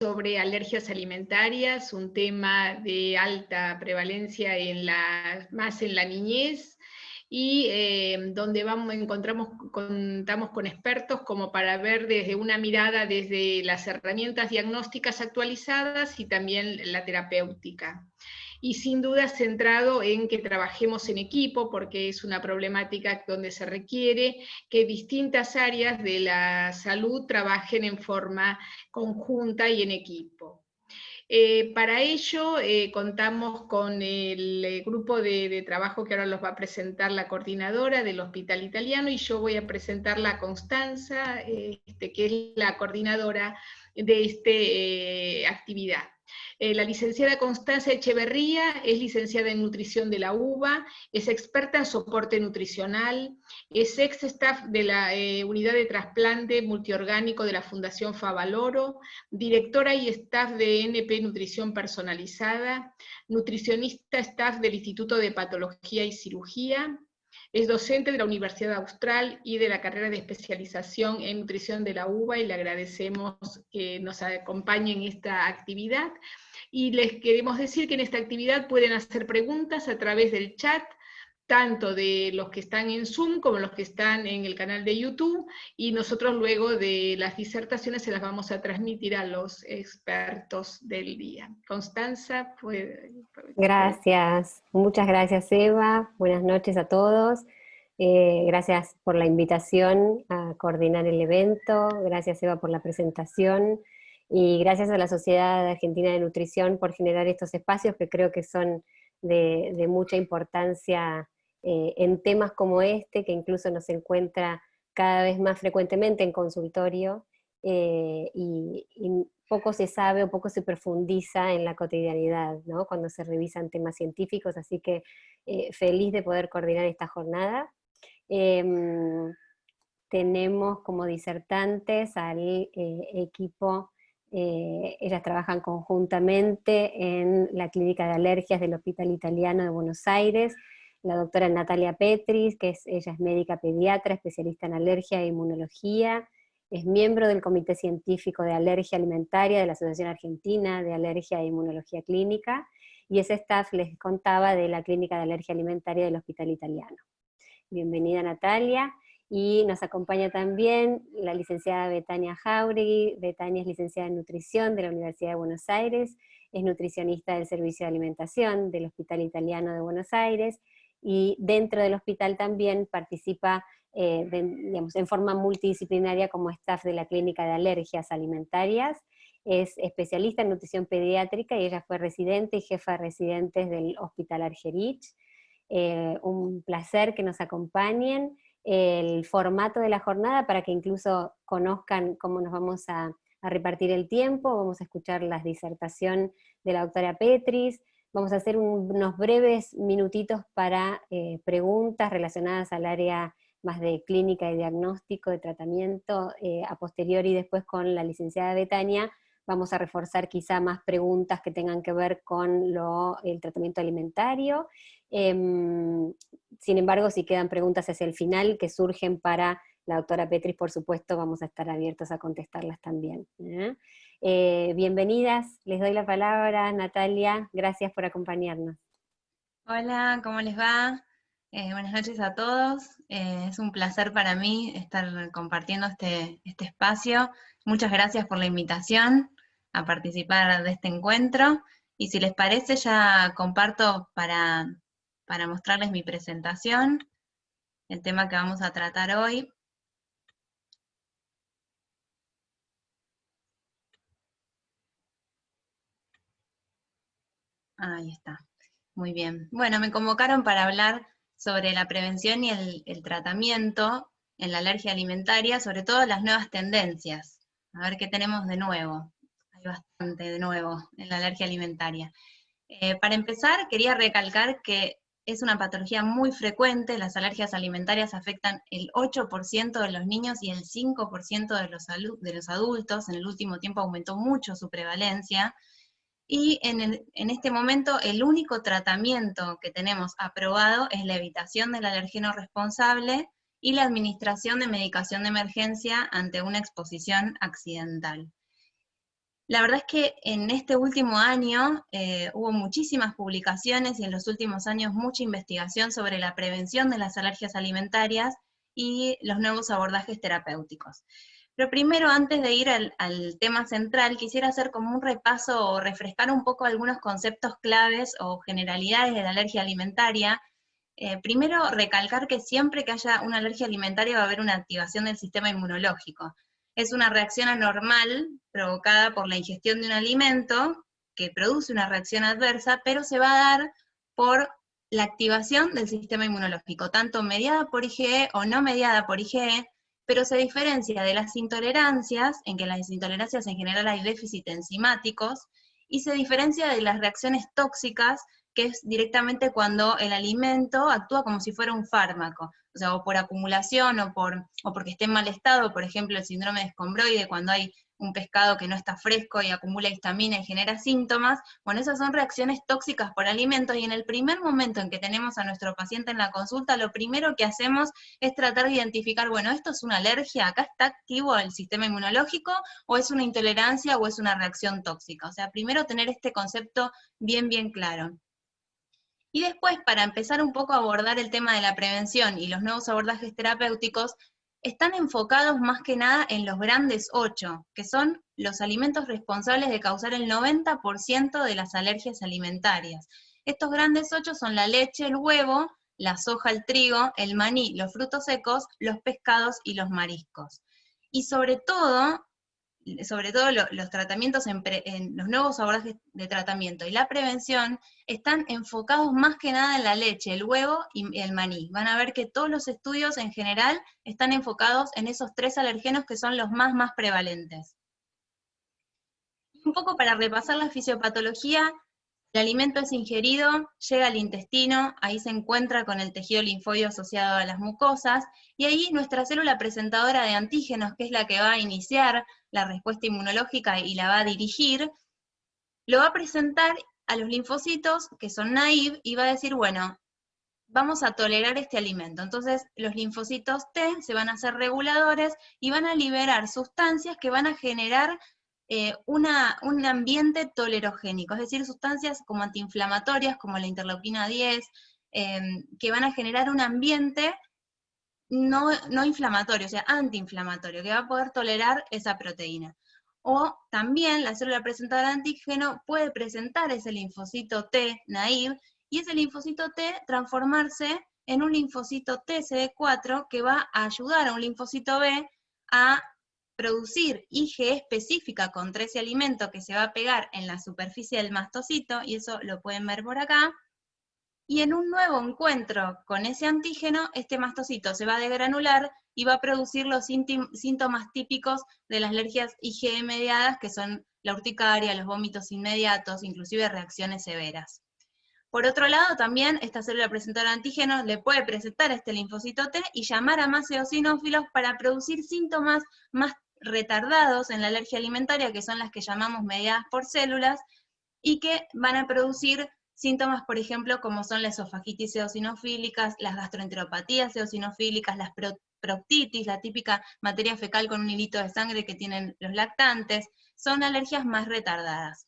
sobre alergias alimentarias, un tema de alta prevalencia más en la niñez, y donde contamos con expertos como para ver desde una mirada desde las herramientas diagnósticas actualizadas y también la terapéutica. Y sin duda centrado en que trabajemos en equipo, porque es una problemática donde se requiere que distintas áreas de la salud trabajen en forma conjunta y en equipo. Para ello contamos con el grupo de trabajo que ahora los va a presentar la coordinadora del Hospital Italiano, y yo voy a presentar a Constanza, que es la coordinadora de esta actividad. La licenciada Constanza Echeverría es licenciada en nutrición de la UBA, es experta en soporte nutricional, es ex staff de la unidad de trasplante multiorgánico de la Fundación Favaloro, directora y staff de NP Nutrición Personalizada, nutricionista staff del Instituto de Patología y Cirugía, es docente de la Universidad Austral y de la carrera de especialización en nutrición de la UBA, y le agradecemos que nos acompañe en esta actividad. Y les queremos decir que en esta actividad pueden hacer preguntas a través del chat, tanto de los que están en Zoom como los que están en el canal de YouTube, y nosotros luego de las disertaciones se las vamos a transmitir a los expertos del día. Constanza, Gracias, muchas gracias Eva, buenas noches a todos. Gracias por la invitación a coordinar el evento, gracias Eva por la presentación, y gracias a la Sociedad Argentina de Nutrición por generar estos espacios que creo que son de mucha importancia en temas como este, que incluso nos encuentra cada vez más frecuentemente en consultorio, y poco se sabe o poco se profundiza en la cotidianidad, ¿no? Cuando se revisan temas científicos, así que feliz de poder coordinar esta jornada. Tenemos como disertantes al equipo, ellas trabajan conjuntamente en la Clínica de Alergias del Hospital Italiano de Buenos Aires, la doctora Natalia Petris, ella es médica pediatra, especialista en alergia e inmunología, es miembro del Comité Científico de Alergia Alimentaria de la Asociación Argentina de Alergia e Inmunología Clínica, y es staff, les contaba, de la Clínica de Alergia Alimentaria del Hospital Italiano. Bienvenida Natalia, y nos acompaña también la licenciada Betania Jauregui. Betania es licenciada en nutrición de la Universidad de Buenos Aires, es nutricionista del Servicio de Alimentación del Hospital Italiano de Buenos Aires, y dentro del hospital también participa digamos, en forma multidisciplinaria como staff de la Clínica de Alergias Alimentarias. Es especialista en nutrición pediátrica y ella fue residente y jefa de residentes del Hospital Argerich. Un placer que nos acompañen. El formato de la jornada, para que incluso conozcan cómo nos vamos a repartir el tiempo: vamos a escuchar la disertación de la doctora Petris, vamos a hacer unos breves minutitos para preguntas relacionadas al área más de clínica y diagnóstico, de tratamiento, a posteriori después con la licenciada Betania vamos a reforzar quizá más preguntas que tengan que ver con el tratamiento alimentario. Sin embargo, si quedan preguntas hacia el final que surgen para la doctora Petris, por supuesto, vamos a estar abiertos a contestarlas también. Bienvenidas, les doy la palabra, Natalia, gracias por acompañarnos. Hola, ¿cómo les va? Buenas noches a todos. Es un placer para mí estar compartiendo este espacio. Muchas gracias por la invitación a participar de este encuentro. Y si les parece, ya comparto para mostrarles mi presentación, el tema que vamos a tratar hoy. Ahí está. Muy bien. Bueno, me convocaron para hablar sobre la prevención y el tratamiento en la alergia alimentaria, sobre todo las nuevas tendencias. A ver qué tenemos de nuevo. Hay bastante de nuevo en la alergia alimentaria. Para empezar, quería recalcar que es una patología muy frecuente. Las alergias alimentarias afectan el 8% de los niños y el 5% de los adultos. En el último tiempo aumentó mucho su prevalencia. Y en este momento el único tratamiento que tenemos aprobado es la evitación del alergeno responsable y la administración de medicación de emergencia ante una exposición accidental. La verdad es que en este último año hubo muchísimas publicaciones y en los últimos años mucha investigación sobre la prevención de las alergias alimentarias y los nuevos abordajes terapéuticos. Pero primero, antes de ir al tema central, quisiera hacer como un repaso o refrescar un poco algunos conceptos claves o generalidades de la alergia alimentaria. Primero, recalcar que siempre que haya una alergia alimentaria va a haber una activación del sistema inmunológico. Es una reacción anormal provocada por la ingestión de un alimento que produce una reacción adversa, pero se va a dar por la activación del sistema inmunológico, tanto mediada por IgE o no mediada por IgE, pero se diferencia de las intolerancias, en que las intolerancias en general hay déficit enzimáticos, y se diferencia de las reacciones tóxicas, que es directamente cuando el alimento actúa como si fuera un fármaco, o sea, o por acumulación o porque esté en mal estado, por ejemplo, el síndrome de escombroide, cuando hay un pescado que no está fresco y acumula histamina y genera síntomas. Bueno, esas son reacciones tóxicas por alimentos, y en el primer momento en que tenemos a nuestro paciente en la consulta, lo primero que hacemos es tratar de identificar, bueno, ¿esto es una alergia? ¿Acá está activo el sistema inmunológico? ¿O es una intolerancia? ¿O es una reacción tóxica? O sea, primero tener este concepto bien claro. Y después, para empezar un poco a abordar el tema de la prevención y los nuevos abordajes terapéuticos, están enfocados más que nada en los grandes 8, que son los alimentos responsables de causar el 90% de las alergias alimentarias. Estos grandes 8 son la leche, el huevo, la soja, el trigo, el maní, los frutos secos, los pescados y los mariscos. Y sobre todo los tratamientos en los nuevos abordajes de tratamiento y la prevención están enfocados más que nada en la leche, el huevo y el maní. Van a ver que todos los estudios en general están enfocados en esos 3 alergenos que son los más prevalentes. Un poco para repasar la fisiopatología: el alimento es ingerido, llega al intestino, ahí se encuentra con el tejido linfóide asociado a las mucosas, y ahí nuestra célula presentadora de antígenos, que es la que va a iniciar la respuesta inmunológica y la va a dirigir, lo va a presentar a los linfocitos, que son naive, y va a decir, bueno, vamos a tolerar este alimento. Entonces los linfocitos T se van a hacer reguladores y van a liberar sustancias que van a generar un ambiente tolerogénico, es decir, sustancias como antiinflamatorias, como la interleuquina 10, que van a generar un ambiente no inflamatorio, o sea, antiinflamatorio, que va a poder tolerar esa proteína. O también la célula presentadora de antígeno puede presentar ese linfocito T naive, y ese linfocito T transformarse en un linfocito T CD4 que va a ayudar a un linfocito B a producir IgE específica contra ese alimento, que se va a pegar en la superficie del mastocito, y eso lo pueden ver por acá. Y en un nuevo encuentro con ese antígeno, este mastocito se va a degranular y va a producir los síntomas típicos de las alergias IgE mediadas, que son la urticaria, los vómitos inmediatos, inclusive reacciones severas. Por otro lado, también esta célula presentadora de antígenos le puede presentar a este linfocito T y llamar a más eosinófilos para producir síntomas más retardados en la alergia alimentaria, que son las que llamamos mediadas por células, y que van a producir síntomas, por ejemplo, como son las esofagitis eosinofílicas, las gastroenteropatías eosinofílicas, las proctitis, la típica materia fecal con un hilito de sangre que tienen los lactantes. Son alergias más retardadas.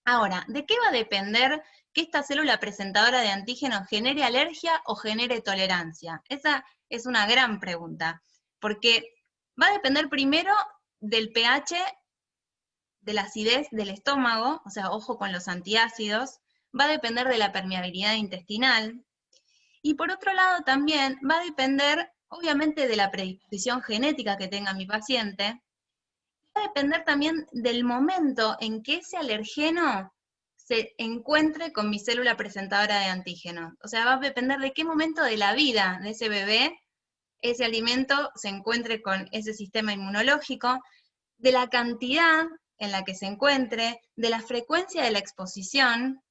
Ahora, ¿de qué va a depender que esta célula presentadora de antígenos genere alergia o genere tolerancia? Esa es una gran pregunta, porque va a depender primero del pH, de la acidez del estómago, o sea, ojo con los antiácidos, va a depender de la permeabilidad intestinal, y por otro lado también va a depender, obviamente, de la predisposición genética que tenga mi paciente. Va a depender también del momento en que ese alergeno se encuentre con mi célula presentadora de antígeno. O sea, va a depender de qué momento de la vida de ese bebé ese alimento se encuentre con ese sistema inmunológico, de la cantidad en la que se encuentre, de la frecuencia de la exposición,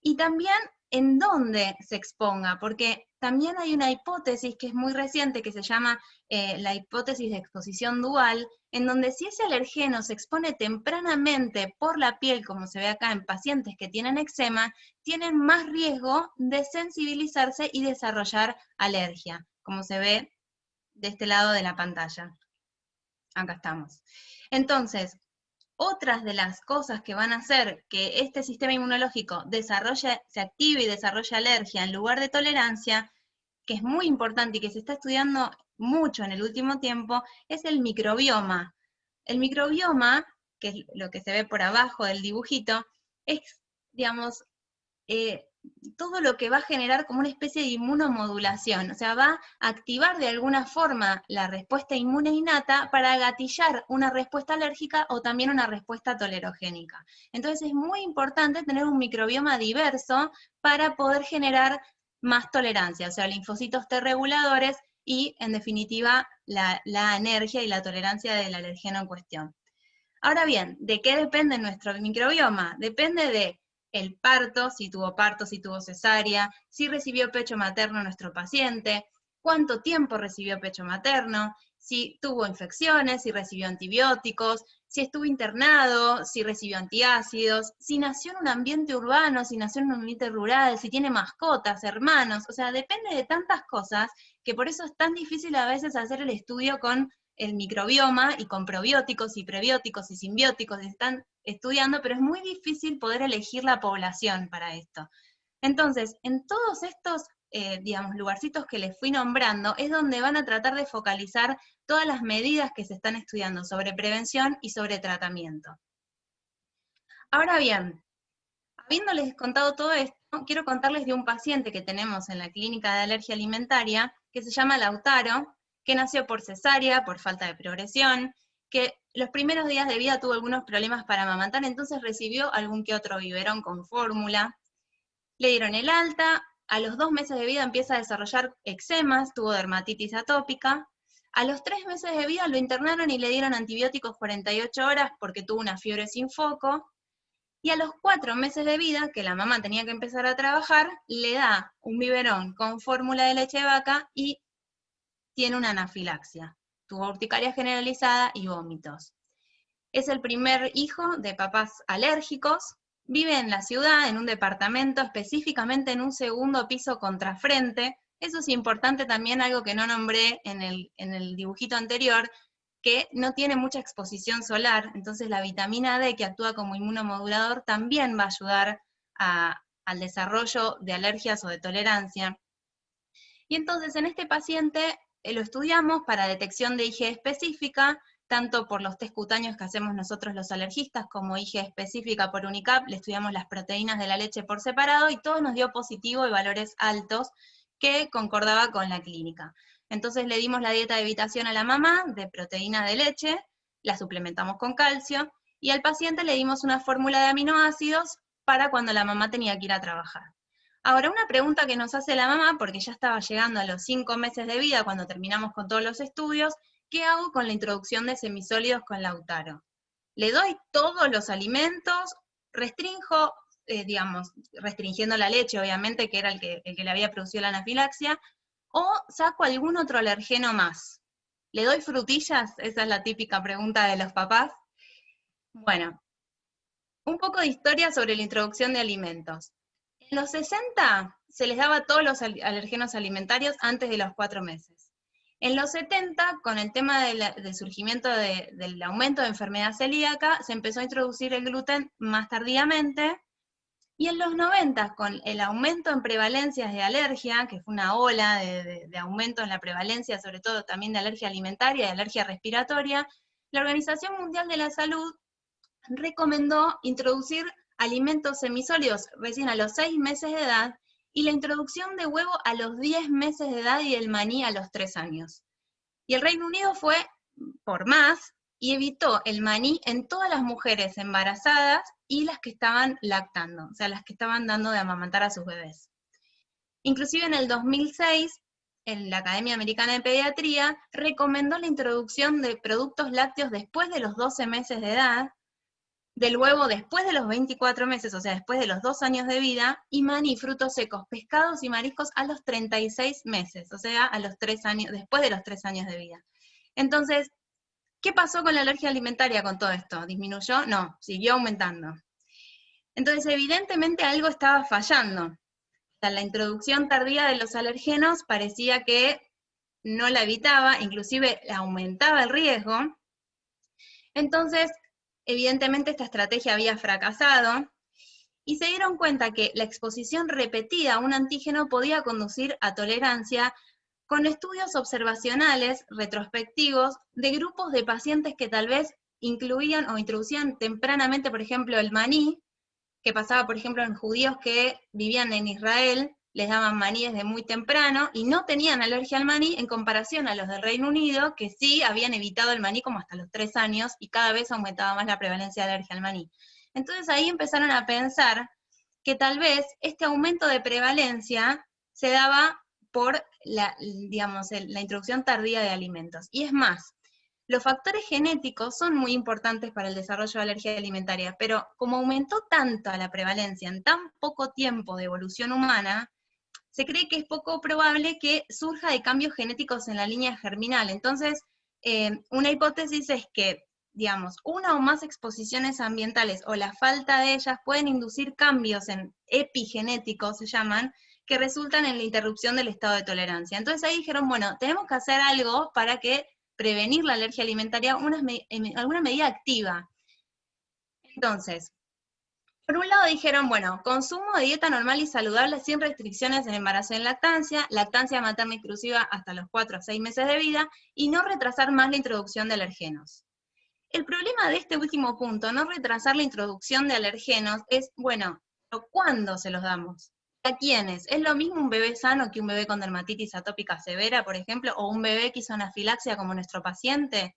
y también en dónde se exponga, porque también hay una hipótesis que es muy reciente, que se llama la hipótesis de exposición dual, en donde si ese alergeno se expone tempranamente por la piel, como se ve acá en pacientes que tienen eczema, tienen más riesgo de sensibilizarse y desarrollar alergia, como se ve de este lado de la pantalla. Acá estamos. Entonces, otras de las cosas que van a hacer que este sistema inmunológico se active y desarrolle alergia en lugar de tolerancia, que es muy importante y que se está estudiando mucho en el último tiempo, es el microbioma. El microbioma, que es lo que se ve por abajo del dibujito, es, digamos, todo lo que va a generar como una especie de inmunomodulación, o sea, va a activar de alguna forma la respuesta inmune innata para gatillar una respuesta alérgica o también una respuesta tolerogénica. Entonces es muy importante tener un microbioma diverso para poder generar más tolerancia, o sea, linfocitos T reguladores y, en definitiva, la anergia y la tolerancia del alergeno en cuestión. Ahora bien, ¿de qué depende nuestro microbioma? Depende de el parto, si tuvo cesárea, si recibió pecho materno nuestro paciente, cuánto tiempo recibió pecho materno, si tuvo infecciones, si recibió antibióticos, si estuvo internado, si recibió antiácidos, si nació en un ambiente urbano, si nació en un ambiente rural, si tiene mascotas, hermanos, o sea, depende de tantas cosas que por eso es tan difícil a veces hacer el estudio con el microbioma y con probióticos y prebióticos y simbióticos, están estudiando, pero es muy difícil poder elegir la población para esto. Entonces, en todos estos, digamos, lugarcitos que les fui nombrando, es donde van a tratar de focalizar todas las medidas que se están estudiando sobre prevención y sobre tratamiento. Ahora bien, habiéndoles contado todo esto, quiero contarles de un paciente que tenemos en la clínica de alergia alimentaria, que se llama Lautaro, que nació por cesárea, por falta de progresión, que los primeros días de vida tuvo algunos problemas para amamantar, entonces recibió algún que otro biberón con fórmula, le dieron el alta, a los 2 meses de vida empieza a desarrollar eczemas, tuvo dermatitis atópica, a los 3 meses de vida lo internaron y le dieron antibióticos 48 horas porque tuvo una fiebre sin foco, y a los 4 meses de vida, que la mamá tenía que empezar a trabajar, le da un biberón con fórmula de leche de vaca y tiene una anafilaxia. Tuvo urticaria generalizada y vómitos. Es el primer hijo de papás alérgicos, vive en la ciudad, en un departamento, específicamente en un segundo piso contrafrente. Eso es importante también, algo que no nombré en el dibujito anterior, que no tiene mucha exposición solar, entonces la vitamina D, que actúa como inmunomodulador, también va a ayudar al desarrollo de alergias o de tolerancia. Y entonces en este paciente lo estudiamos para detección de IgE específica, tanto por los test cutáneos que hacemos nosotros los alergistas, como IgE específica por UNICAP, le estudiamos las proteínas de la leche por separado, y todo nos dio positivo y valores altos, que concordaba con la clínica. Entonces le dimos la dieta de evitación a la mamá, de proteína de leche, la suplementamos con calcio, y al paciente le dimos una fórmula de aminoácidos para cuando la mamá tenía que ir a trabajar. Ahora, una pregunta que nos hace la mamá, porque ya estaba llegando a los 5 meses de vida cuando terminamos con todos los estudios, ¿qué hago con la introducción de semisólidos con Lautaro? ¿Le doy todos los alimentos? ¿Restringo, digamos, restringiendo la leche, obviamente, que era el que le había producido la anafilaxia? ¿O saco algún otro alergeno más? ¿Le doy frutillas? Esa es la típica pregunta de los papás. Bueno, un poco de historia sobre la introducción de alimentos. En los 60 se les daba todos los alergenos alimentarios antes de los 4 meses. En los 70, con el tema del surgimiento del aumento de enfermedad celíaca, se empezó a introducir el gluten más tardíamente, y en los 90, con el aumento en prevalencias de alergia, que fue una ola de aumento en la prevalencia, sobre todo también de alergia alimentaria y de alergia respiratoria, la Organización Mundial de la Salud recomendó introducir alimentos semisólidos recién a los 6 meses de edad, y la introducción de huevo a los 10 meses de edad y el maní a los 3 años. Y el Reino Unido fue por más y evitó el maní en todas las mujeres embarazadas y las que estaban lactando, o sea, las que estaban dando de amamantar a sus bebés. Inclusive en el 2006, en la Academia Americana de Pediatría recomendó la introducción de productos lácteos después de los 12 meses de edad, del huevo después de los 24 meses, o sea, después de los 2 años de vida, y maní, frutos secos, pescados y mariscos a los 36 meses, o sea, a los 3 años, después de los 3 años de vida. Entonces, ¿qué pasó con la alergia alimentaria con todo esto? ¿Disminuyó? No, siguió aumentando. Entonces, evidentemente algo estaba fallando. O sea, la introducción tardía de los alergenos parecía que no la evitaba, inclusive aumentaba el riesgo. Entonces, Evidentemente esta estrategia había fracasado, y se dieron cuenta que la exposición repetida a un antígeno podía conducir a tolerancia con estudios observacionales retrospectivos de grupos de pacientes que tal vez incluían o introducían tempranamente, por ejemplo, el maní, que pasaba, por ejemplo, en judíos que vivían en Israel, les daban maní desde muy temprano y no tenían alergia al maní en comparación a los del Reino Unido, que sí habían evitado el maní como hasta los 3 años y cada vez aumentaba más la prevalencia de alergia al maní. Entonces ahí empezaron a pensar que tal vez este aumento de prevalencia se daba por la introducción tardía de alimentos. Y es más, los factores genéticos son muy importantes para el desarrollo de alergia alimentaria, pero como aumentó tanto la prevalencia en tan poco tiempo de evolución humana, se cree que es poco probable que surja de cambios genéticos en la línea germinal. Entonces, una hipótesis es que, digamos, una o más exposiciones ambientales o la falta de ellas pueden inducir cambios en epigenéticos, se llaman, que resultan en la interrupción del estado de tolerancia. Entonces ahí dijeron, bueno, tenemos que hacer algo para que prevenir la alergia alimentaria, alguna medida activa. Entonces, por un lado dijeron, bueno, consumo de dieta normal y saludable sin restricciones en embarazo y en lactancia materna exclusiva hasta los 4 a 6 meses de vida, y no retrasar más la introducción de alergenos. El problema de este último punto, no retrasar la introducción de alergenos, es, bueno, ¿cuándo se los damos? ¿A quiénes? ¿Es lo mismo un bebé sano que un bebé con dermatitis atópica severa, por ejemplo, o un bebé que hizo anafilaxia como nuestro paciente?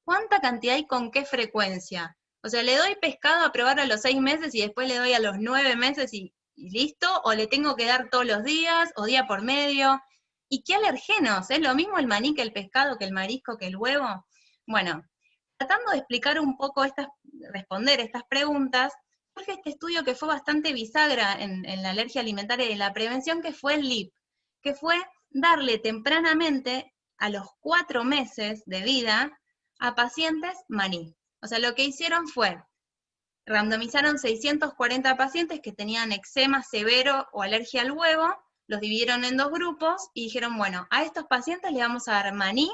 ¿Cuánta cantidad y con qué frecuencia? O sea, ¿le doy pescado a probar a los 6 meses y después le doy a los 9 meses y listo? ¿O le tengo que dar todos los días o día por medio? ¿Y qué alergenos? ¿Es lo mismo el maní que el pescado, que el marisco, que el huevo? Bueno, tratando de explicar un poco responder estas preguntas, surge este estudio que fue bastante bisagra en la alergia alimentaria y en la prevención, que fue el LIP, que fue darle tempranamente, a los 4 meses de vida, a pacientes maní. O sea, lo que hicieron fue, randomizaron 640 pacientes que tenían eczema severo o alergia al huevo, los dividieron en 2 grupos y dijeron, bueno, a estos pacientes le vamos a dar maní,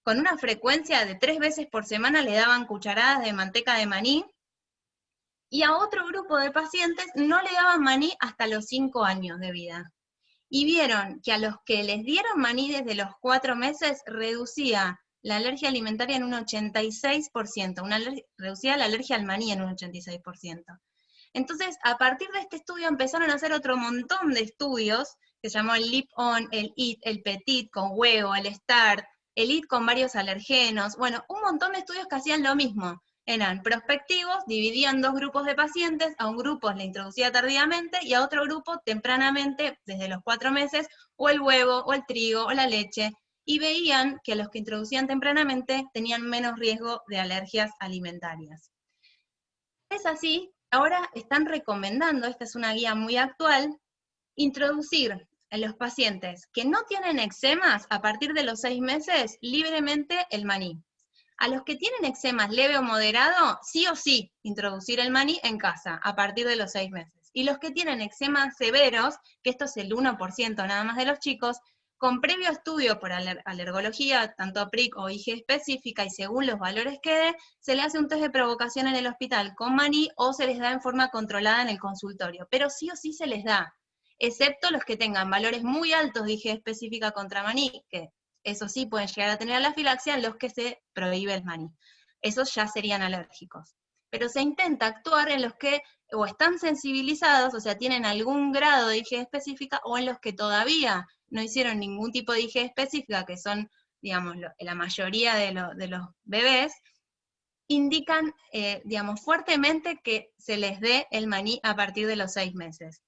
con una frecuencia de 3 veces por semana le daban cucharadas de manteca de maní, y a otro grupo de pacientes no le daban maní hasta los 5 años de vida. Y vieron que a los que les dieron maní desde los 4 meses, reducía la alergia alimentaria en un 86%, reducía la alergia al maní en un 86%. Entonces, a partir de este estudio empezaron a hacer otro montón de estudios, que se llamó el LIP-ON, el IT, el PETIT con huevo, el START, el IT con varios alergenos, bueno, un montón de estudios que hacían lo mismo. Eran prospectivos, dividían 2 grupos de pacientes, a un grupo le introducía tardíamente y a otro grupo tempranamente, desde los 4 meses, o el huevo, o el trigo, o la leche, y veían que los que introducían tempranamente tenían menos riesgo de alergias alimentarias. Es así, ahora están recomendando, esta es una guía muy actual, introducir en los pacientes que no tienen eczemas a partir de los 6 meses libremente el maní. A los que tienen eczemas leve o moderado, sí o sí introducir el maní en casa a partir de los 6 meses. Y los que tienen eczemas severos, que esto es el 1% nada más de los chicos, con previo estudio por alergología, tanto PRIC o IG específica, y según los valores que dé, se le hace un test de provocación en el hospital con maní o se les da en forma controlada en el consultorio. Pero sí o sí se les da, excepto los que tengan valores muy altos de IG específica contra maní, que eso sí pueden llegar a tener anafilaxia, en los que se prohíbe el maní. Esos ya serían alérgicos. Pero se intenta actuar en los que o están sensibilizados, o sea, tienen algún grado de IG específica, o en los que todavía no hicieron ningún tipo de IG específica, que son, digamos, la mayoría de los bebés, indican, digamos, fuertemente que se les dé el maní a partir de los 6 meses.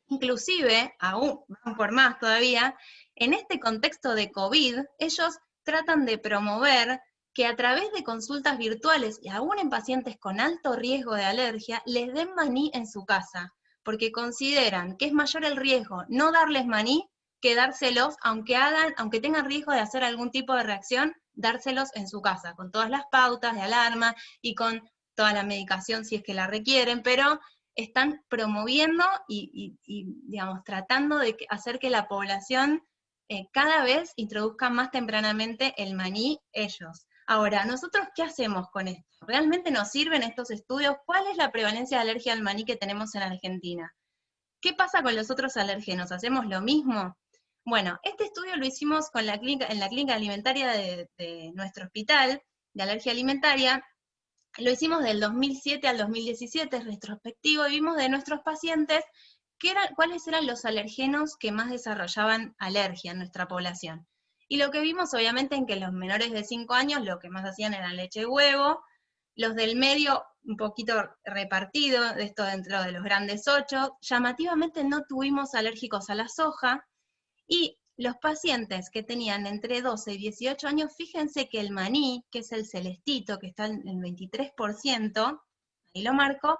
Inclusive, aún van por más todavía, en este contexto de COVID, ellos tratan de promover que a través de consultas virtuales, y aún en pacientes con alto riesgo de alergia, les den maní en su casa, porque consideran que es mayor el riesgo no darles maní que dárselos, aunque tengan riesgo de hacer algún tipo de reacción, dárselos en su casa, con todas las pautas de alarma y con toda la medicación si es que la requieren, pero están promoviendo y digamos, tratando de hacer que la población cada vez introduzca más tempranamente el maní ellos. Ahora, ¿nosotros qué hacemos con esto? ¿Realmente nos sirven estos estudios? ¿Cuál es la prevalencia de alergia al maní que tenemos en Argentina? ¿Qué pasa con los otros alérgenos? ¿Hacemos lo mismo? Bueno, este estudio lo hicimos en la clínica alimentaria de nuestro hospital de alergia alimentaria. Lo hicimos del 2007 al 2017, es retrospectivo, y vimos de nuestros pacientes cuáles eran los alergenos que más desarrollaban alergia en nuestra población. Y lo que vimos, obviamente, en que los menores de 5 años lo que más hacían era leche y huevo, los del medio un poquito repartido, de esto dentro de los grandes 8, llamativamente no tuvimos alérgicos a la soja, y los pacientes que tenían entre 12 y 18 años, fíjense que el maní, que es el celestito, que está en el 23%, ahí lo marco,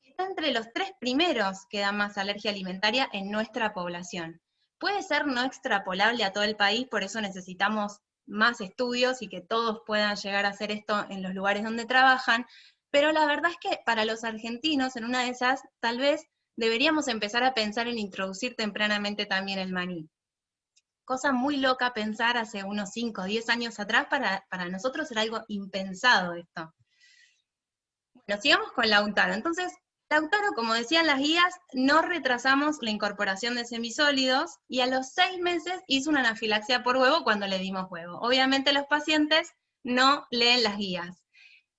está entre los 3 primeros que da más alergia alimentaria en nuestra población. Puede ser no extrapolable a todo el país, por eso necesitamos más estudios y que todos puedan llegar a hacer esto en los lugares donde trabajan, pero la verdad es que para los argentinos, en una de esas, tal vez deberíamos empezar a pensar en introducir tempranamente también el maní. Cosa muy loca pensar hace unos 5 o 10 años atrás, para nosotros era algo impensado esto. Bueno, sigamos con Lautaro. Entonces, Lautaro, como decían las guías, no retrasamos la incorporación de semisólidos, y a los 6 meses hizo una anafilaxia por huevo cuando le dimos huevo. Obviamente los pacientes no leen las guías.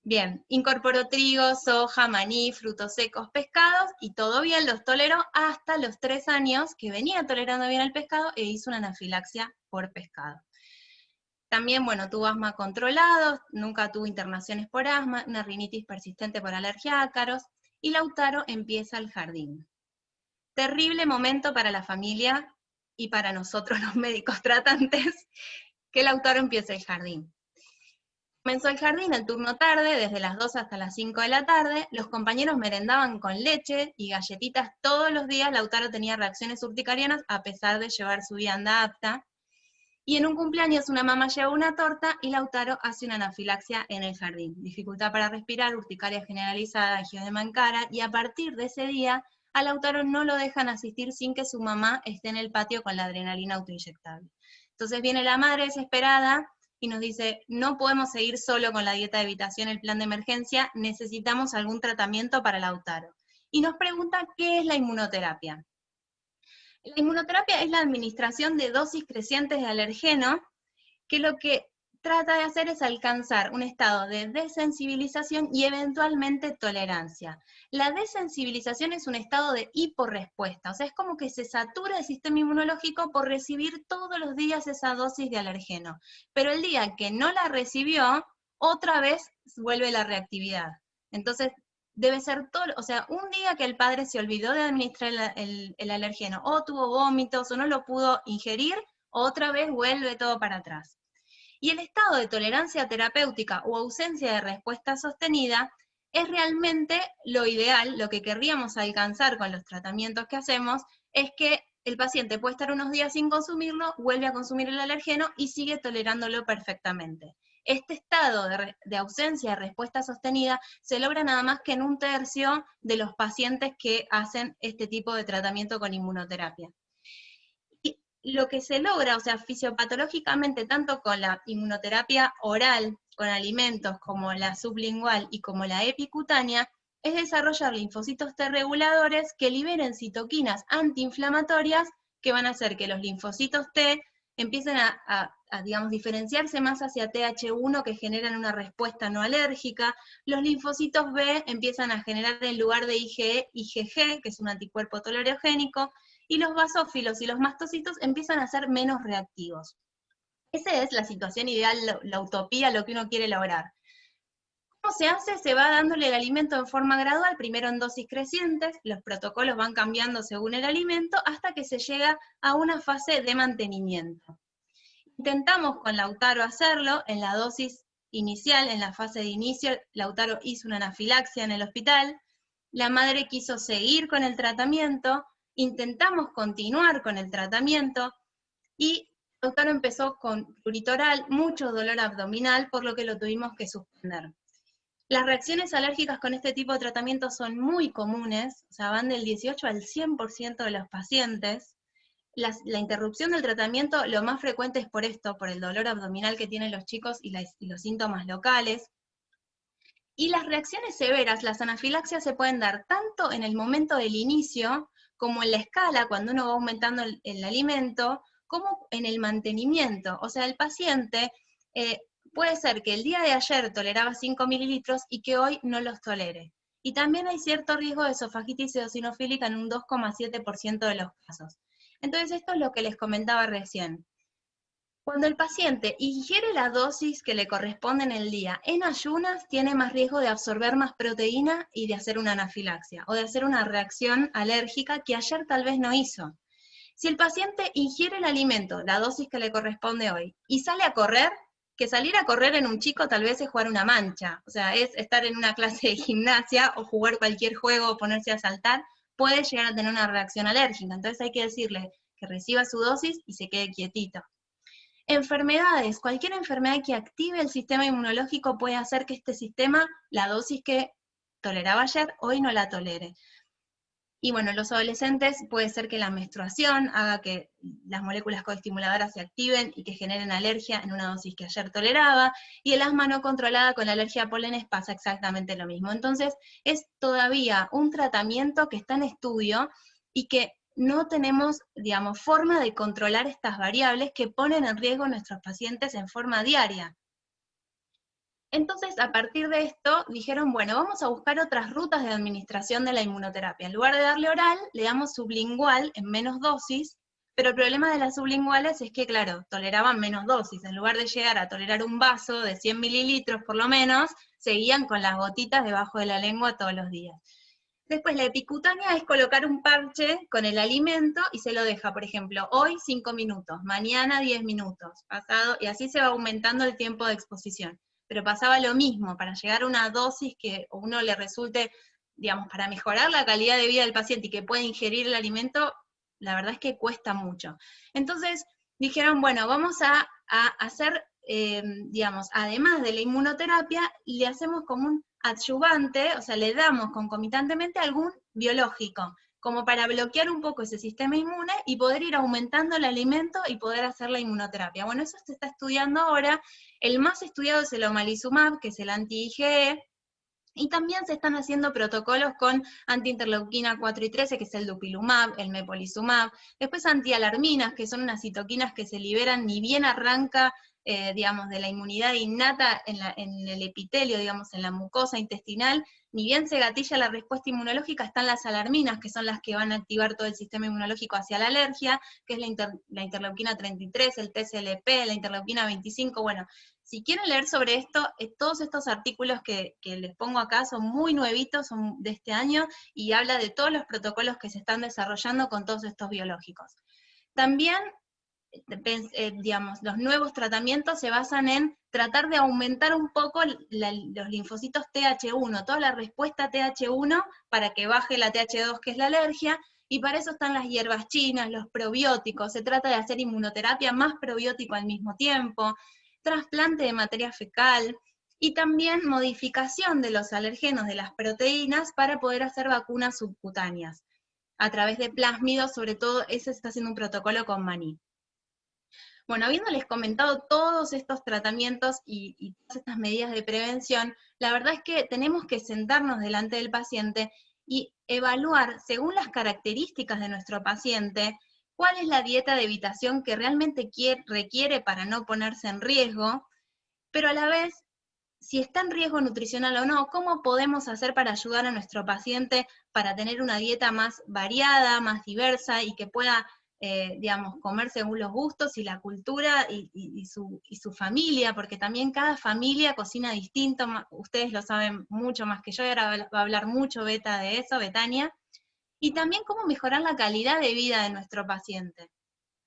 Bien, incorporó trigo, soja, maní, frutos secos, pescados, y todo bien, los toleró hasta los 3 años, que venía tolerando bien el pescado, e hizo una anafilaxia por pescado. También, bueno, tuvo asma controlado, nunca tuvo internaciones por asma, una rinitis persistente por alergia a ácaros, y Lautaro empieza el jardín. Terrible momento para la familia y para nosotros los médicos tratantes, que Lautaro empiece el jardín. Comenzó el jardín el turno tarde, desde las 2 hasta las 5 de la tarde, los compañeros merendaban con leche y galletitas todos los días. Lautaro tenía reacciones urticarianas a pesar de llevar su vianda apta, y en un cumpleaños una mamá lleva una torta y Lautaro hace una anafilaxia en el jardín, dificultad para respirar, urticaria generalizada, angiodema en cara, y a partir de ese día a Lautaro no lo dejan asistir sin que su mamá esté en el patio con la adrenalina autoinyectable. Entonces viene la madre desesperada y nos dice, no podemos seguir solo con la dieta de evitación, el plan de emergencia, necesitamos algún tratamiento para Lautaro. Y nos pregunta, ¿qué es la inmunoterapia? La inmunoterapia es la administración de dosis crecientes de alergeno, que lo que trata de hacer es alcanzar un estado de desensibilización y eventualmente tolerancia. La desensibilización es un estado de hiporrespuesta, o sea, es como que se satura el sistema inmunológico por recibir todos los días esa dosis de alergeno, pero el día que no la recibió, otra vez vuelve la reactividad. Entonces, debe ser todo, o sea, un día que el padre se olvidó de administrar el alergeno, o tuvo vómitos, o no lo pudo ingerir, otra vez vuelve todo para atrás. Y el estado de tolerancia terapéutica o ausencia de respuesta sostenida es realmente lo ideal. Lo que querríamos alcanzar con los tratamientos que hacemos es que el paciente puede estar unos días sin consumirlo, vuelve a consumir el alergeno y sigue tolerándolo perfectamente. Este estado de ausencia de respuesta sostenida se logra nada más que en 1/3 de los pacientes que hacen este tipo de tratamiento con inmunoterapia. Y lo que se logra, o sea, fisiopatológicamente, tanto con la inmunoterapia oral, con alimentos, como la sublingual y como la epicutánea, es desarrollar linfocitos T reguladores que liberen citoquinas antiinflamatorias que van a hacer que los linfocitos T empiecen a digamos, diferenciarse más hacia TH1, que generan una respuesta no alérgica. Los linfocitos B empiezan a generar en lugar de IgE, IgG, que es un anticuerpo tolerogénico, y los basófilos y los mastocitos empiezan a ser menos reactivos. Esa es la situación ideal, la utopía, lo que uno quiere lograr. ¿Cómo se hace? Se va dándole el alimento en forma gradual, primero en dosis crecientes, los protocolos van cambiando según el alimento, hasta que se llega a una fase de mantenimiento. Intentamos con Lautaro hacerlo, en la dosis inicial, en la fase de inicio, Lautaro hizo una anafilaxia en el hospital, la madre quiso seguir con el tratamiento, intentamos continuar con el tratamiento, y Lautaro empezó con prurito oral, mucho dolor abdominal, por lo que lo tuvimos que suspender. Las reacciones alérgicas con este tipo de tratamiento son muy comunes, o sea, van del 18 al 100% de los pacientes. la interrupción del tratamiento lo más frecuente es por esto, por el dolor abdominal que tienen los chicos y los síntomas locales. Y las reacciones severas, las anafilaxias, se pueden dar tanto en el momento del inicio, como en la escala, cuando uno va aumentando el alimento, como en el mantenimiento. O sea, el paciente puede ser que el día de ayer toleraba 5 mililitros y que hoy no los tolere. Y también hay cierto riesgo de esofagitis eosinofílica en un 2,7% de los casos. Entonces, esto es lo que les comentaba recién. Cuando el paciente ingiere la dosis que le corresponde en el día en ayunas, tiene más riesgo de absorber más proteína y de hacer una anafilaxia, o de hacer una reacción alérgica que ayer tal vez no hizo. Si el paciente ingiere el alimento, la dosis que le corresponde hoy, y sale a correr, que salir a correr en un chico tal vez es jugar una mancha, o sea, es estar en una clase de gimnasia o jugar cualquier juego o ponerse a saltar, puede llegar a tener una reacción alérgica. Entonces hay que decirle que reciba su dosis y se quede quietito. Enfermedades, cualquier enfermedad que active el sistema inmunológico puede hacer que este sistema, la dosis que toleraba ayer, hoy no la tolere. Y bueno, en los adolescentes puede ser que la menstruación haga que las moléculas coestimuladoras se activen y que generen alergia en una dosis que ayer toleraba, y el asma no controlada con la alergia a pólenes pasa exactamente lo mismo. Entonces, es todavía un tratamiento que está en estudio y que no tenemos, digamos, forma de controlar estas variables que ponen en riesgo a nuestros pacientes en forma diaria. Entonces, a partir de esto, dijeron, bueno, vamos a buscar otras rutas de administración de la inmunoterapia. En lugar de darle oral, le damos sublingual en menos dosis, pero el problema de las sublinguales es que, claro, toleraban menos dosis. En lugar de llegar a tolerar un vaso de 100 mililitros por lo menos, seguían con las gotitas debajo de la lengua todos los días. Después, la epicutánea es colocar un parche con el alimento y se lo deja, por ejemplo, hoy 5 minutos, mañana 10 minutos, pasado, y así se va aumentando el tiempo de exposición. Pero pasaba lo mismo, para llegar a una dosis que a uno le resulte, digamos, para mejorar la calidad de vida del paciente y que pueda ingerir el alimento, la verdad es que cuesta mucho. Entonces dijeron, bueno, vamos a hacer, digamos, además de la inmunoterapia, le hacemos como un adyuvante, o sea, le damos concomitantemente algún biológico, como para bloquear un poco ese sistema inmune y poder ir aumentando el alimento y poder hacer la inmunoterapia. Bueno, eso se está estudiando ahora. El más estudiado es el omalizumab, que es el anti-IgE, y también se están haciendo protocolos con antiinterleuquina 4 y 13, que es el dupilumab, el mepolizumab, después antialarminas, que son unas citoquinas que se liberan ni bien arranca, digamos, de la inmunidad innata en el epitelio, digamos, en la mucosa intestinal, ni bien se gatilla la respuesta inmunológica, están las alarminas, que son las que van a activar todo el sistema inmunológico hacia la alergia, que es la interleuquina 33, el TSLP, la interleuquina 25, bueno. Si quieren leer sobre esto, todos estos artículos que les pongo acá son muy nuevitos, son de este año, y habla de todos los protocolos que se están desarrollando con todos estos biológicos. También, digamos, los nuevos tratamientos se basan en tratar de aumentar un poco los linfocitos TH1, toda la respuesta TH1 para que baje la TH2, que es la alergia, y para eso están las hierbas chinas, los probióticos, se trata de hacer inmunoterapia más probiótico al mismo tiempo, trasplante de materia fecal, y también modificación de los alergenos de las proteínas para poder hacer vacunas subcutáneas, a través de plásmidos, sobre todo ese se está haciendo un protocolo con maní. Bueno, habiéndoles comentado todos estos tratamientos y todas estas medidas de prevención, la verdad es que tenemos que sentarnos delante del paciente y evaluar, según las características de nuestro paciente, cuál es la dieta de evitación que realmente requiere para no ponerse en riesgo, pero a la vez, si está en riesgo nutricional o no, cómo podemos hacer para ayudar a nuestro paciente para tener una dieta más variada, más diversa, y que pueda, digamos, comer según los gustos y la cultura y su familia, porque también cada familia cocina distinto, ustedes lo saben mucho más que yo, y ahora va a hablar mucho Beta de eso, Betania, y también cómo mejorar la calidad de vida de nuestro paciente.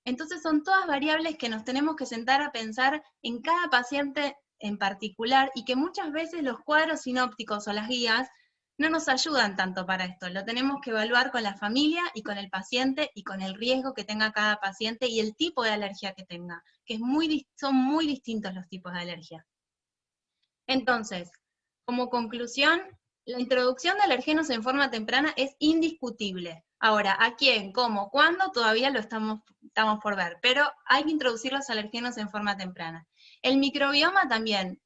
Entonces son todas variables que nos tenemos que sentar a pensar en cada paciente en particular, y que muchas veces los cuadros sinópticos o las guías no nos ayudan tanto para esto. Lo tenemos que evaluar con la familia y con el paciente y con el riesgo que tenga cada paciente y el tipo de alergia que tenga, que son muy distintos los tipos de alergia. Entonces, como conclusión, la introducción de alergenos en forma temprana es indiscutible. Ahora, ¿a quién, cómo, cuándo? Todavía lo estamos estamos por ver, pero hay que introducir los alergenos en forma temprana. El microbioma también.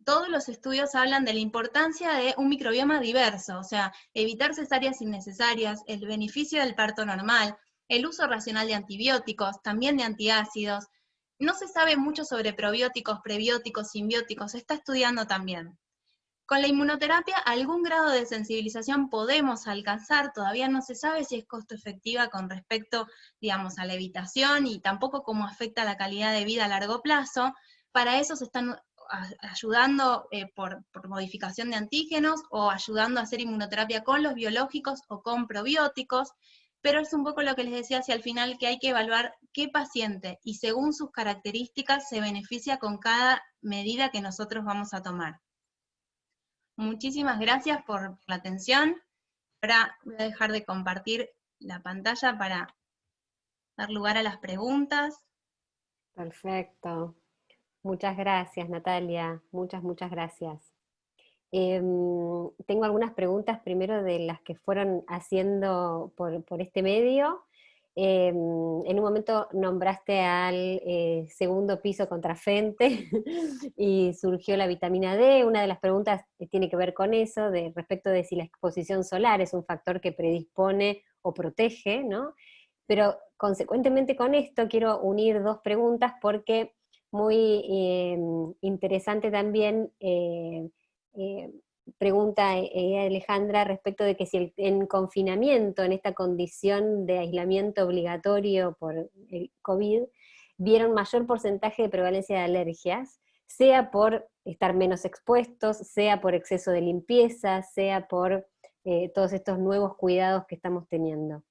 Todos los estudios hablan de la importancia de un microbioma diverso, o sea, evitar cesáreas innecesarias, el beneficio del parto normal, el uso racional de antibióticos, también de antiácidos. No se sabe mucho sobre probióticos, prebióticos, simbióticos, se está estudiando también. Con la inmunoterapia, algún grado de sensibilización podemos alcanzar, todavía no se sabe si es costo efectiva con respecto, digamos, a la evitación y tampoco cómo afecta la calidad de vida a largo plazo. Para eso se están ayudando por modificación de antígenos o ayudando a hacer inmunoterapia con los biológicos o con probióticos, pero es un poco lo que les decía hacia el final, que hay que evaluar qué paciente y según sus características se beneficia con cada medida que nosotros vamos a tomar. Muchísimas gracias por la atención. Ahora voy a dejar de compartir la pantalla para dar lugar a las preguntas. Perfecto. Muchas gracias, Natalia. Muchas gracias. Tengo algunas preguntas primero de las que fueron haciendo por este medio. En un momento nombraste al segundo piso contrafente y surgió la vitamina D. Una de las preguntas tiene que ver con eso, respecto de si la exposición solar es un factor que predispone o protege, ¿no? Pero consecuentemente con esto quiero unir dos preguntas porque muy interesante también pregunta Alejandra respecto de que si en confinamiento, en esta condición de aislamiento obligatorio por el COVID, vieron mayor porcentaje de prevalencia de alergias, sea por estar menos expuestos, sea por exceso de limpieza, sea por todos estos nuevos cuidados que estamos teniendo.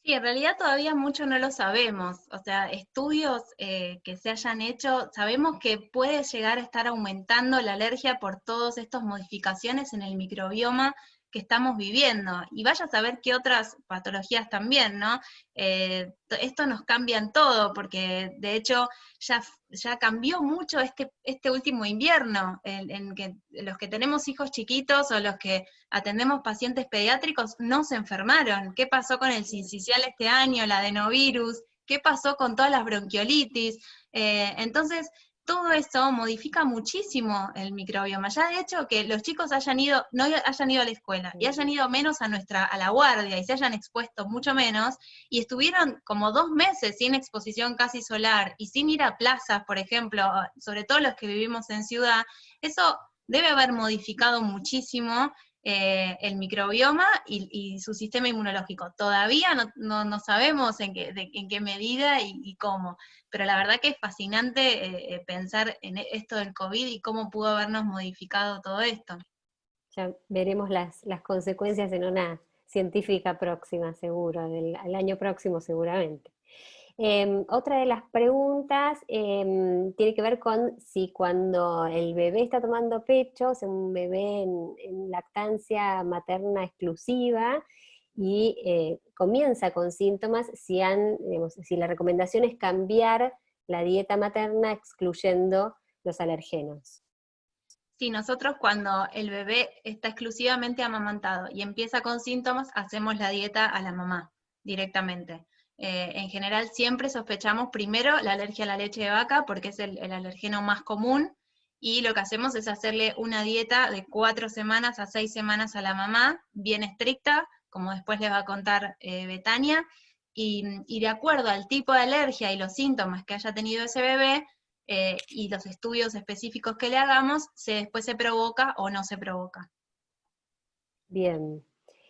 Sí, en realidad todavía mucho no lo sabemos, o sea, estudios que se hayan hecho, sabemos que puede llegar a estar aumentando la alergia por todas estas modificaciones en el microbioma que estamos viviendo, y vaya a saber qué otras patologías también, ¿no? Esto nos cambia en todo, porque de hecho ya cambió mucho este último invierno, en que los que tenemos hijos chiquitos o los que atendemos pacientes pediátricos no se enfermaron. ¿Qué pasó con el sincicial este año, el adenovirus? ¿Qué pasó con todas las bronquiolitis? Entonces, todo eso modifica muchísimo el microbioma. Ya de hecho que los chicos no hayan ido a la escuela y hayan ido menos a la guardia y se hayan expuesto mucho menos, y estuvieron como 2 meses sin exposición casi solar y sin ir a plazas, por ejemplo, sobre todo los que vivimos en ciudad, eso debe haber modificado muchísimo el microbioma y su sistema inmunológico. Todavía no sabemos en qué medida y cómo, pero la verdad que es fascinante pensar en esto del COVID y cómo pudo habernos modificado todo esto. Ya veremos las consecuencias en una científica próxima, seguro, al año próximo seguramente. Otra de las preguntas tiene que ver con si cuando el bebé está tomando pecho, o sea, un bebé en lactancia materna exclusiva, y comienza con síntomas, si la recomendación es cambiar la dieta materna excluyendo los alergenos. Sí, nosotros cuando el bebé está exclusivamente amamantado y empieza con síntomas, hacemos la dieta a la mamá directamente. En general siempre sospechamos primero la alergia a la leche de vaca porque es el alergeno más común, y lo que hacemos es hacerle una dieta de 4 semanas a 6 semanas a la mamá, bien estricta, como después les va a contar Betania, y de acuerdo al tipo de alergia y los síntomas que haya tenido ese bebé, y los estudios específicos que le hagamos, después se provoca o no se provoca. Bien.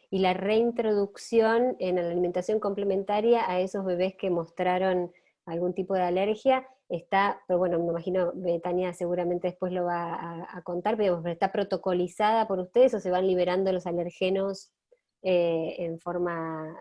Y la reintroducción en la alimentación complementaria a esos bebés que mostraron algún tipo de alergia está, pero bueno, me imagino Betania seguramente después lo va a contar, pero ¿está protocolizada por ustedes o se van liberando los alergenos en forma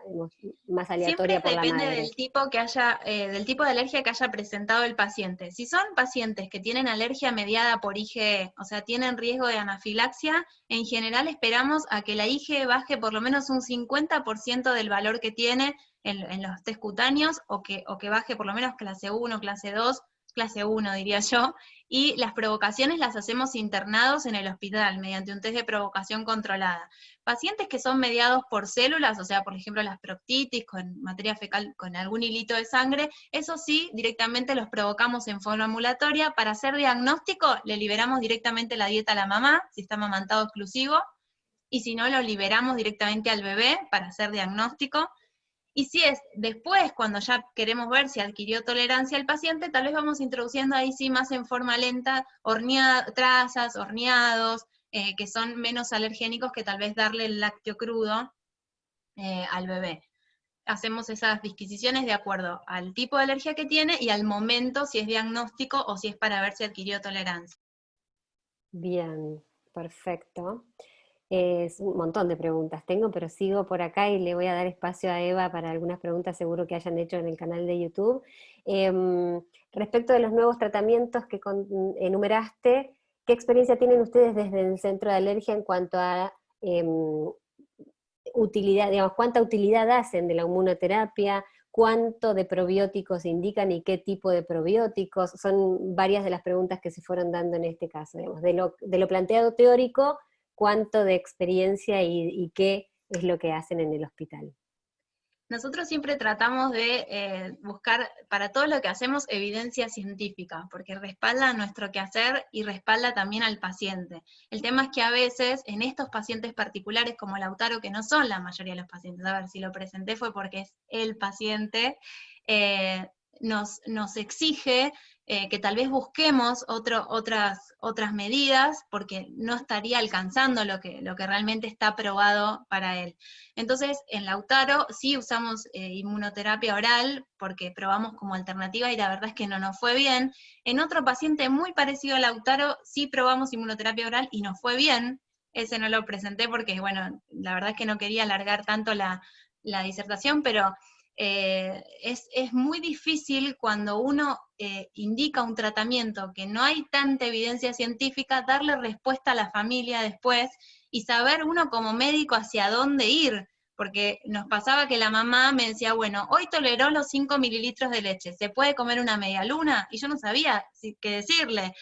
más aleatoria por la madre? Siempre depende del tipo de alergia que haya presentado el paciente. Si son pacientes que tienen alergia mediada por IgE, o sea, tienen riesgo de anafilaxia, en general esperamos a que la IgE baje por lo menos un 50% del valor que tiene en los test cutáneos, o que baje por lo menos clase 1, clase 2, clase 1 diría yo, y las provocaciones las hacemos internados en el hospital mediante un test de provocación controlada. Pacientes que son mediados por células, o sea, por ejemplo las proctitis con materia fecal, con algún hilito de sangre, eso sí, directamente los provocamos en forma ambulatoria. Para hacer diagnóstico, le liberamos directamente la dieta a la mamá, si está amamantado exclusivo, y si no, lo liberamos directamente al bebé para hacer diagnóstico. Y si es después, cuando ya queremos ver si adquirió tolerancia el paciente, tal vez vamos introduciendo ahí sí más en forma lenta, trazas, horneados, que son menos alergénicos que tal vez darle el lácteo crudo al bebé. Hacemos esas disquisiciones de acuerdo al tipo de alergia que tiene y al momento, si es diagnóstico o si es para ver si adquirió tolerancia. Bien, perfecto. Es un montón de preguntas tengo, pero sigo por acá y le voy a dar espacio a Eva para algunas preguntas seguro que hayan hecho en el canal de YouTube. Respecto de los nuevos tratamientos que enumeraste, ¿qué experiencia tienen ustedes desde el Centro de Alergia en cuanto a utilidad, digamos, cuánta utilidad hacen de la inmunoterapia, cuánto de probióticos indican y qué tipo de probióticos? Son varias de las preguntas que se fueron dando en este caso, digamos, de lo planteado teórico, cuánto de experiencia y qué es lo que hacen en el hospital. Nosotros siempre tratamos de buscar para todo lo que hacemos evidencia científica, porque respalda nuestro quehacer y respalda también al paciente. El tema es que a veces en estos pacientes particulares como Lautaro, que no son la mayoría de los pacientes, a ver, si lo presenté fue porque es el paciente, nos exige que tal vez busquemos otras medidas, porque no estaría alcanzando lo que realmente está aprobado para él. Entonces, en Lautaro sí usamos inmunoterapia oral, porque probamos como alternativa y la verdad es que no nos fue bien. En otro paciente muy parecido a Lautaro sí probamos inmunoterapia oral y nos fue bien. Ese no lo presenté porque, bueno, la verdad es que no quería alargar tanto la disertación, pero es muy difícil cuando uno indica un tratamiento que no hay tanta evidencia científica, darle respuesta a la familia después y saber uno como médico hacia dónde ir, porque nos pasaba que la mamá me decía, bueno, hoy toleró los 5 mililitros de leche, ¿se puede comer una media luna? Y yo no sabía qué decirle.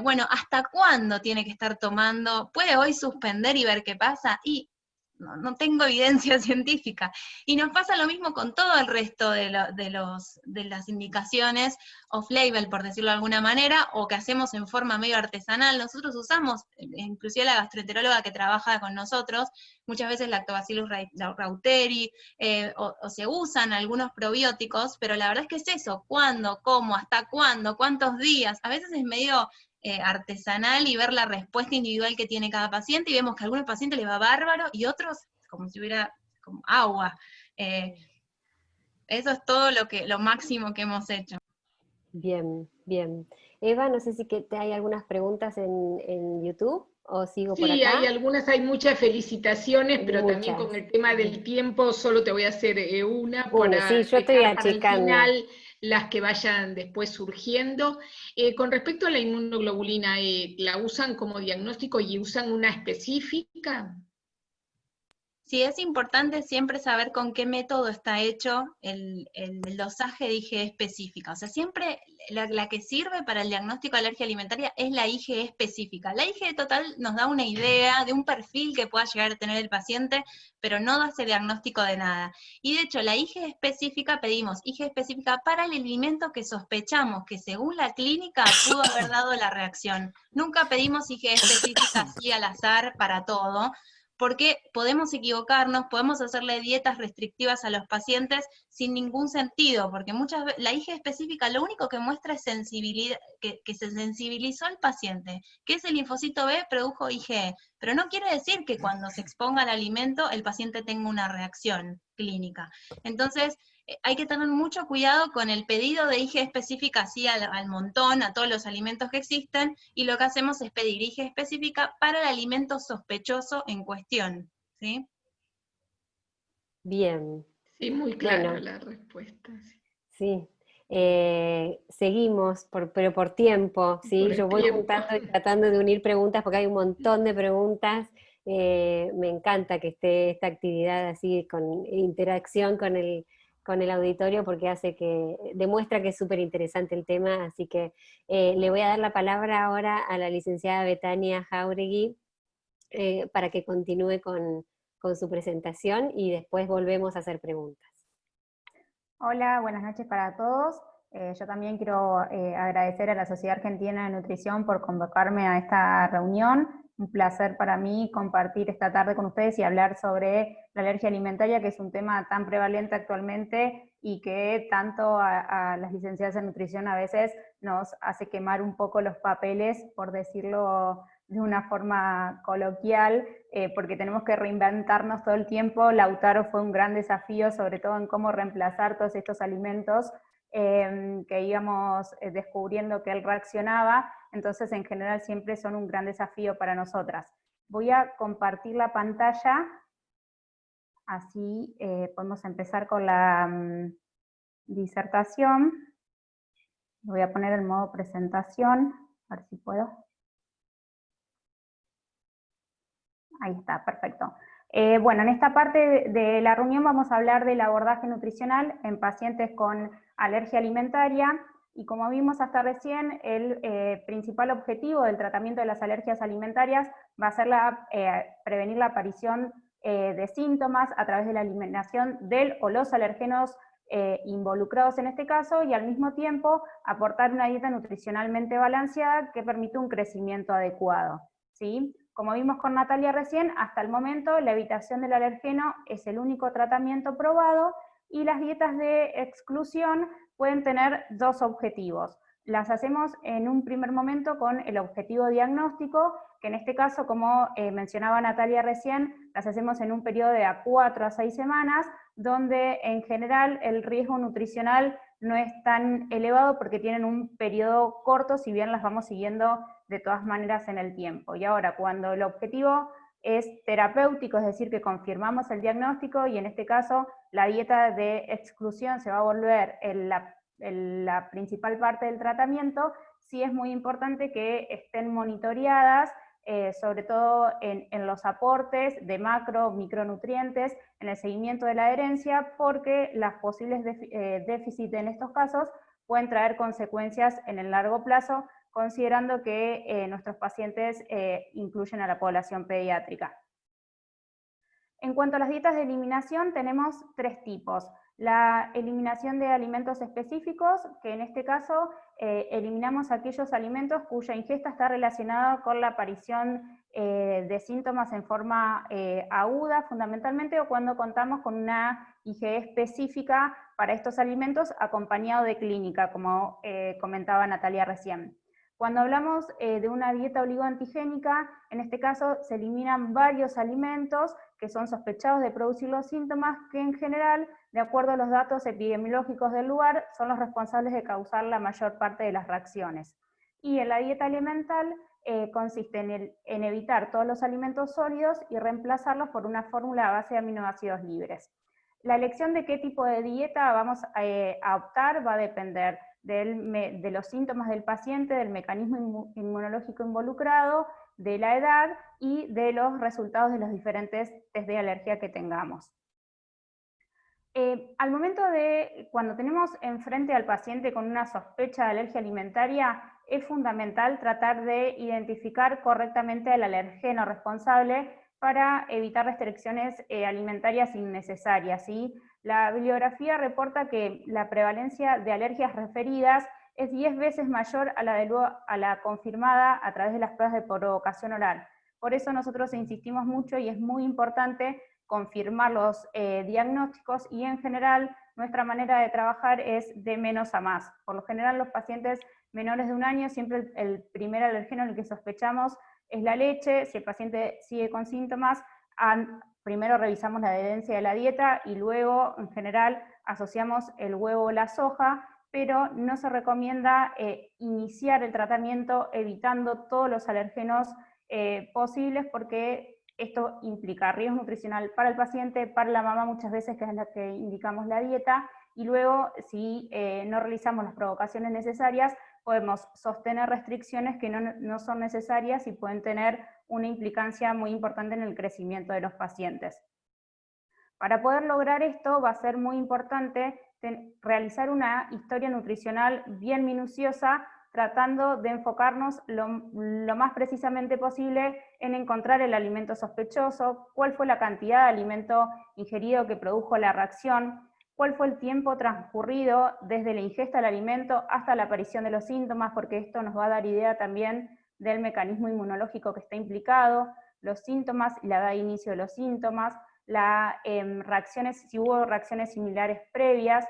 Bueno, ¿hasta cuándo tiene que estar tomando? ¿Puede hoy suspender y ver qué pasa? Y no tengo evidencia científica. Y nos pasa lo mismo con todo el resto de las indicaciones off-label, por decirlo de alguna manera, o que hacemos en forma medio artesanal. Nosotros usamos, inclusive la gastroenteróloga que trabaja con nosotros, muchas veces Lactobacillus reuteri, o se usan algunos probióticos, pero la verdad es que es eso, cuándo, cómo, hasta cuándo, cuántos días, a veces es medio artesanal y ver la respuesta individual que tiene cada paciente, y vemos que a algunos pacientes les va bárbaro y otros como si hubiera como agua. Eso es todo lo máximo que hemos hecho. Bien, bien. Eva, no sé si hay algunas preguntas en YouTube o sigo por Sí, acá. hay algunas, hay muchas felicitaciones, pero también Muchas. con el tema del tiempo solo te voy a hacer una Sí, para yo estoy dejar para el achicando. final las que vayan después surgiendo. Con respecto a la inmunoglobulina, ¿la usan como diagnóstico y usan una específica? Sí, es importante siempre saber con qué método está hecho el dosaje de IgE específica. O sea, siempre la que sirve para el diagnóstico de alergia alimentaria es la IgE específica. La IgE total nos da una idea de un perfil que pueda llegar a tener el paciente, pero no da ese diagnóstico de nada. Y de hecho, la IgE específica, pedimos IgE específica para el alimento que sospechamos que según la clínica pudo haber dado la reacción. Nunca pedimos IgE específica así al azar para todo, porque podemos equivocarnos, podemos hacerle dietas restrictivas a los pacientes sin ningún sentido, porque muchas veces la IgE específica lo único que muestra es sensibilidad, que se sensibilizó al paciente, que ese linfocito B produjo IgE, pero no quiere decir que cuando se exponga al alimento el paciente tenga una reacción clínica. Entonces, hay que tener mucho cuidado con el pedido de IgE específica así al montón, a todos los alimentos que existen, y lo que hacemos es pedir IgE específica para el alimento sospechoso en cuestión, ¿sí? Bien. Sí, muy clara Bueno, la respuesta. sí. Seguimos, pero por tiempo, ¿sí? Por Yo el voy tiempo. juntando y tratando de unir preguntas porque hay un montón de preguntas. Me encanta que esté esta actividad así con interacción con con el auditorio porque demuestra que es súper interesante el tema, así que le voy a dar la palabra ahora a la licenciada Betania Jáuregui para que continúe con su presentación y después volvemos a hacer preguntas. Hola, buenas noches para todos. Yo también quiero agradecer a la Sociedad Argentina de Nutrición por convocarme a esta reunión. Un placer para mí compartir esta tarde con ustedes y hablar sobre la alergia alimentaria, que es un tema tan prevalente actualmente y que tanto a las licenciadas en nutrición a veces nos hace quemar un poco los papeles, por decirlo de una forma coloquial, porque tenemos que reinventarnos todo el tiempo. Lautaro fue un gran desafío, sobre todo en cómo reemplazar todos estos alimentos que íbamos descubriendo que él reaccionaba, entonces en general siempre son un gran desafío para nosotras. Voy a compartir la pantalla, así podemos empezar con la disertación. Voy a poner el modo presentación, a ver si puedo. Ahí está, perfecto. Bueno, en esta parte de la reunión vamos a hablar del abordaje nutricional en pacientes con alergia alimentaria, y como vimos hasta recién, el principal objetivo del tratamiento de las alergias alimentarias va a ser prevenir la aparición de síntomas a través de la eliminación del o los alergenos involucrados en este caso, y al mismo tiempo aportar una dieta nutricionalmente balanceada que permita un crecimiento adecuado, ¿sí? Como vimos con Natalia recién, hasta el momento la evitación del alergeno es el único tratamiento probado, y las dietas de exclusión pueden tener dos objetivos. Las hacemos en un primer momento con el objetivo diagnóstico, que en este caso, como mencionaba Natalia recién, las hacemos en un periodo de 4 a 6 semanas, donde en general el riesgo nutricional no es tan elevado porque tienen un periodo corto, si bien las vamos siguiendo de todas maneras en el tiempo. Y ahora, cuando el objetivo es terapéutico, es decir, que confirmamos el diagnóstico, y en este caso la dieta de exclusión se va a volver la principal parte del tratamiento, sí es muy importante que estén monitoreadas, sobre todo en los aportes de macro, micronutrientes, en el seguimiento de la adherencia, porque las posibles déficits en estos casos pueden traer consecuencias en el largo plazo, considerando que nuestros pacientes incluyen a la población pediátrica. En cuanto a las dietas de eliminación, tenemos 3 tipos. La eliminación de alimentos específicos, que en este caso eliminamos aquellos alimentos cuya ingesta está relacionada con la aparición de síntomas en forma aguda, fundamentalmente, o cuando contamos con una IgE específica para estos alimentos acompañado de clínica, como comentaba Natalia recién. Cuando hablamos de una dieta oligoantigénica, en este caso se eliminan varios alimentos que son sospechados de producir los síntomas, que en general, de acuerdo a los datos epidemiológicos del lugar, son los responsables de causar la mayor parte de las reacciones. Y en la dieta alimental consiste en evitar todos los alimentos sólidos y reemplazarlos por una fórmula a base de aminoácidos libres. La elección de qué tipo de dieta vamos a optar va a depender de los síntomas del paciente, del mecanismo inmunológico involucrado, de la edad y de los resultados de los diferentes test de alergia que tengamos. Al momento de cuando tenemos enfrente al paciente con una sospecha de alergia alimentaria, es fundamental tratar de identificar correctamente al alergeno responsable para evitar restricciones alimentarias innecesarias, ¿sí? La bibliografía reporta que la prevalencia de alergias referidas es 10 veces mayor a la confirmada a través de las pruebas de provocación oral. Por eso nosotros insistimos mucho y es muy importante confirmar los diagnósticos, y en general nuestra manera de trabajar es de menos a más. Por lo general los pacientes menores de 1 año, siempre el primer alergeno en el que sospechamos es la leche. Si el paciente sigue con síntomas, primero revisamos la adherencia de la dieta y luego en general asociamos el huevo o la soja, pero no se recomienda iniciar el tratamiento evitando todos los alergenos posibles, porque esto implica riesgo nutricional para el paciente, para la mamá muchas veces, que es la que indicamos la dieta, y luego si no realizamos las provocaciones necesarias, podemos sostener restricciones que no son necesarias y pueden tener una implicancia muy importante en el crecimiento de los pacientes. Para poder lograr esto va a ser muy importante realizar una historia nutricional bien minuciosa, tratando de enfocarnos lo más precisamente posible en encontrar el alimento sospechoso, cuál fue la cantidad de alimento ingerido que produjo la reacción, cuál fue el tiempo transcurrido desde la ingesta del alimento hasta la aparición de los síntomas, porque esto nos va a dar idea también del mecanismo inmunológico que está implicado, los síntomas y la edad de inicio de los síntomas, reacciones, si hubo reacciones similares previas,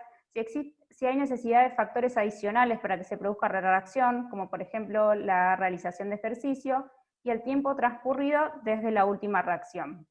si hay necesidad de factores adicionales para que se produzca reacción, como por ejemplo la realización de ejercicio, y el tiempo transcurrido desde la última reacción.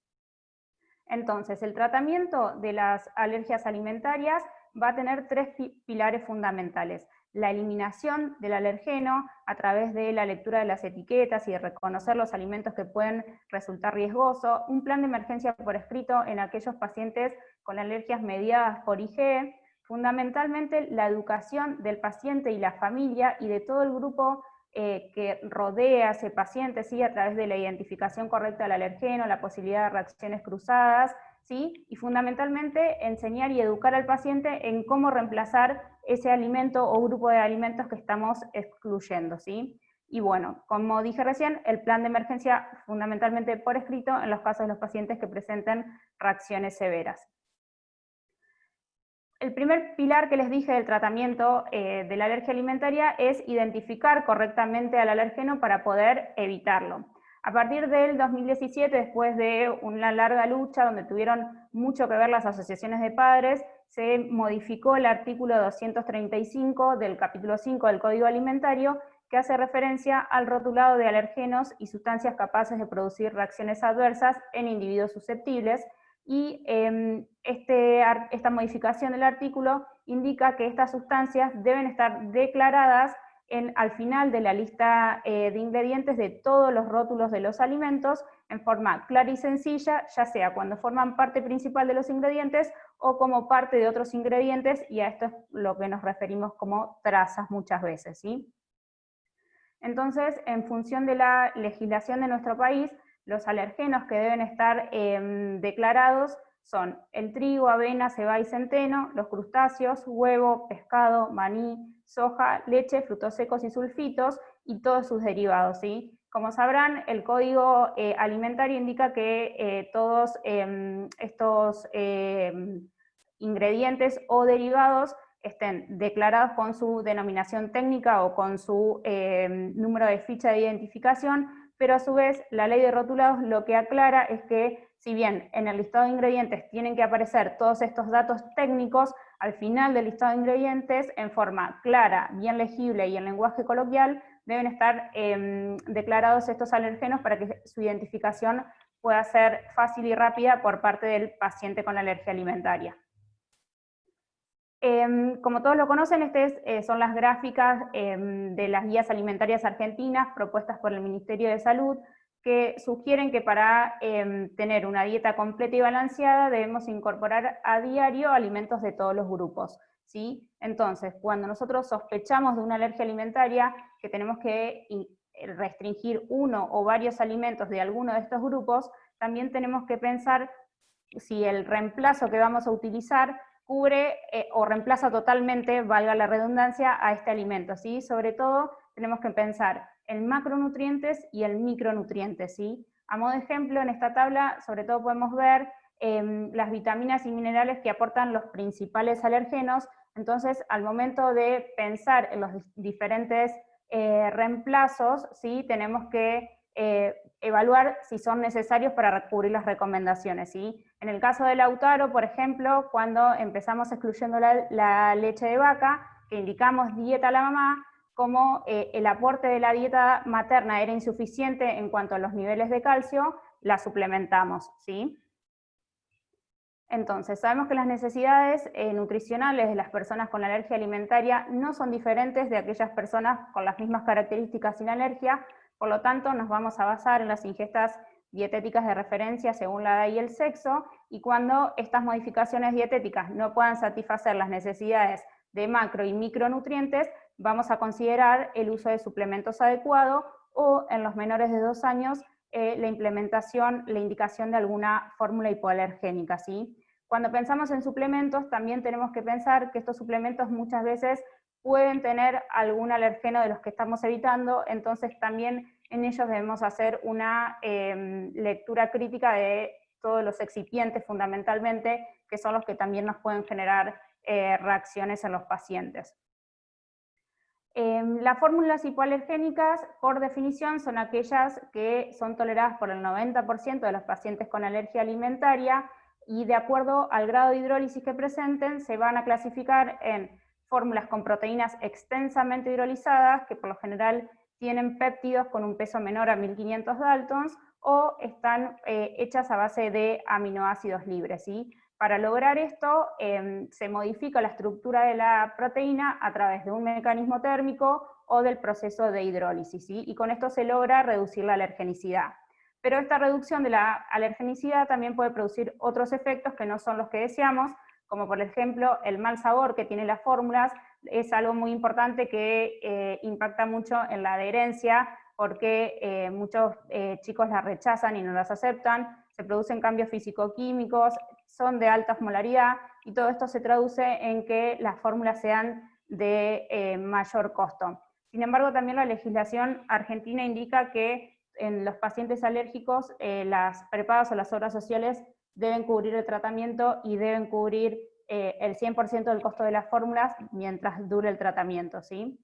Entonces, el tratamiento de las alergias alimentarias va a tener tres pilares fundamentales. La eliminación del alergeno a través de la lectura de las etiquetas y de reconocer los alimentos que pueden resultar riesgosos, un plan de emergencia por escrito en aquellos pacientes con alergias mediadas por IgE, fundamentalmente la educación del paciente y la familia y de todo el grupo que rodea a ese paciente, ¿sí? A través de la identificación correcta del alergeno, la posibilidad de reacciones cruzadas, ¿sí? Y fundamentalmente enseñar y educar al paciente en cómo reemplazar ese alimento o grupo de alimentos que estamos excluyendo, ¿sí? Y bueno, como dije recién, el plan de emergencia fundamentalmente por escrito en los casos de los pacientes que presenten reacciones severas. El primer pilar que les dije del tratamiento de la alergia alimentaria es identificar correctamente al alergeno para poder evitarlo. A partir del 2017, después de una larga lucha donde tuvieron mucho que ver las asociaciones de padres, se modificó el artículo 235 del capítulo 5 del Código Alimentario, que hace referencia al rotulado de alergenos y sustancias capaces de producir reacciones adversas en individuos susceptibles, y esta modificación del artículo indica que estas sustancias deben estar declaradas al final de la lista de ingredientes de todos los rótulos de los alimentos en forma clara y sencilla, ya sea cuando forman parte principal de los ingredientes o como parte de otros ingredientes, y a esto es lo que nos referimos como trazas muchas veces, ¿sí? Entonces, en función de la legislación de nuestro país, los alergenos que deben estar declarados son el trigo, avena, cebada y centeno, los crustáceos, huevo, pescado, maní, soja, leche, frutos secos y sulfitos, y todos sus derivados, ¿sí? Como sabrán, el Código Alimentario indica que todos estos ingredientes o derivados estén declarados con su denominación técnica o con su número de ficha de identificación, pero a su vez la ley de rotulados lo que aclara es que si bien en el listado de ingredientes tienen que aparecer todos estos datos técnicos, al final del listado de ingredientes, en forma clara, bien legible y en lenguaje coloquial, deben estar declarados estos alergenos para que su identificación pueda ser fácil y rápida por parte del paciente con alergia alimentaria. Como todos lo conocen, estas son las gráficas de las guías alimentarias argentinas propuestas por el Ministerio de Salud, que sugieren que para tener una dieta completa y balanceada debemos incorporar a diario alimentos de todos los grupos, ¿sí? Entonces, cuando nosotros sospechamos de una alergia alimentaria, que tenemos que restringir uno o varios alimentos de alguno de estos grupos, también tenemos que pensar si el reemplazo que vamos a utilizar cubre o reemplaza totalmente, valga la redundancia, a este alimento, ¿sí? Sobre todo tenemos que pensar en macronutrientes y en micronutrientes, ¿sí? A modo de ejemplo, en esta tabla sobre todo podemos ver las vitaminas y minerales que aportan los principales alergenos. Entonces, al momento de pensar en los diferentes reemplazos, ¿sí? Tenemos que evaluar si son necesarios para cubrir las recomendaciones, ¿sí? En el caso del Lautaro, por ejemplo, cuando empezamos excluyendo la leche de vaca, que indicamos dieta a la mamá, como el aporte de la dieta materna era insuficiente en cuanto a los niveles de calcio, la suplementamos, ¿sí? Entonces, sabemos que las necesidades nutricionales de las personas con alergia alimentaria no son diferentes de aquellas personas con las mismas características sin alergia, por lo tanto nos vamos a basar en las ingestas dietéticas de referencia según la edad y el sexo, y cuando estas modificaciones dietéticas no puedan satisfacer las necesidades de macro y micronutrientes, vamos a considerar el uso de suplementos adecuado o en los menores de 2 años la indicación de alguna fórmula hipoalergénica, ¿sí? Cuando pensamos en suplementos, también tenemos que pensar que estos suplementos muchas veces pueden tener algún alergeno de los que estamos evitando, entonces también en ellos debemos hacer una lectura crítica de todos los excipientes fundamentalmente, que son los que también nos pueden generar reacciones en los pacientes. Las fórmulas hipoalergénicas, por definición, son aquellas que son toleradas por el 90% de los pacientes con alergia alimentaria, y de acuerdo al grado de hidrólisis que presenten, se van a clasificar en fórmulas con proteínas extensamente hidrolizadas, que por lo general tienen péptidos con un peso menor a 1500 Daltons, o están hechas a base de aminoácidos libres, ¿sí? Para lograr esto, se modifica la estructura de la proteína a través de un mecanismo térmico o del proceso de hidrólisis, ¿sí? Y con esto se logra reducir la alergenicidad. Pero esta reducción de la alergenicidad también puede producir otros efectos que no son los que deseamos, como por ejemplo el mal sabor que tienen las fórmulas. Es algo muy importante que impacta mucho en la adherencia, porque muchos chicos las rechazan y no las aceptan, se producen cambios físico-químicos, son de alta osmolaridad, y todo esto se traduce en que las fórmulas sean de mayor costo. Sin embargo, también la legislación argentina indica que en los pacientes alérgicos las prepagas o las obras sociales deben cubrir el tratamiento y deben cubrir el 100% del costo de las fórmulas mientras dure el tratamiento, ¿sí?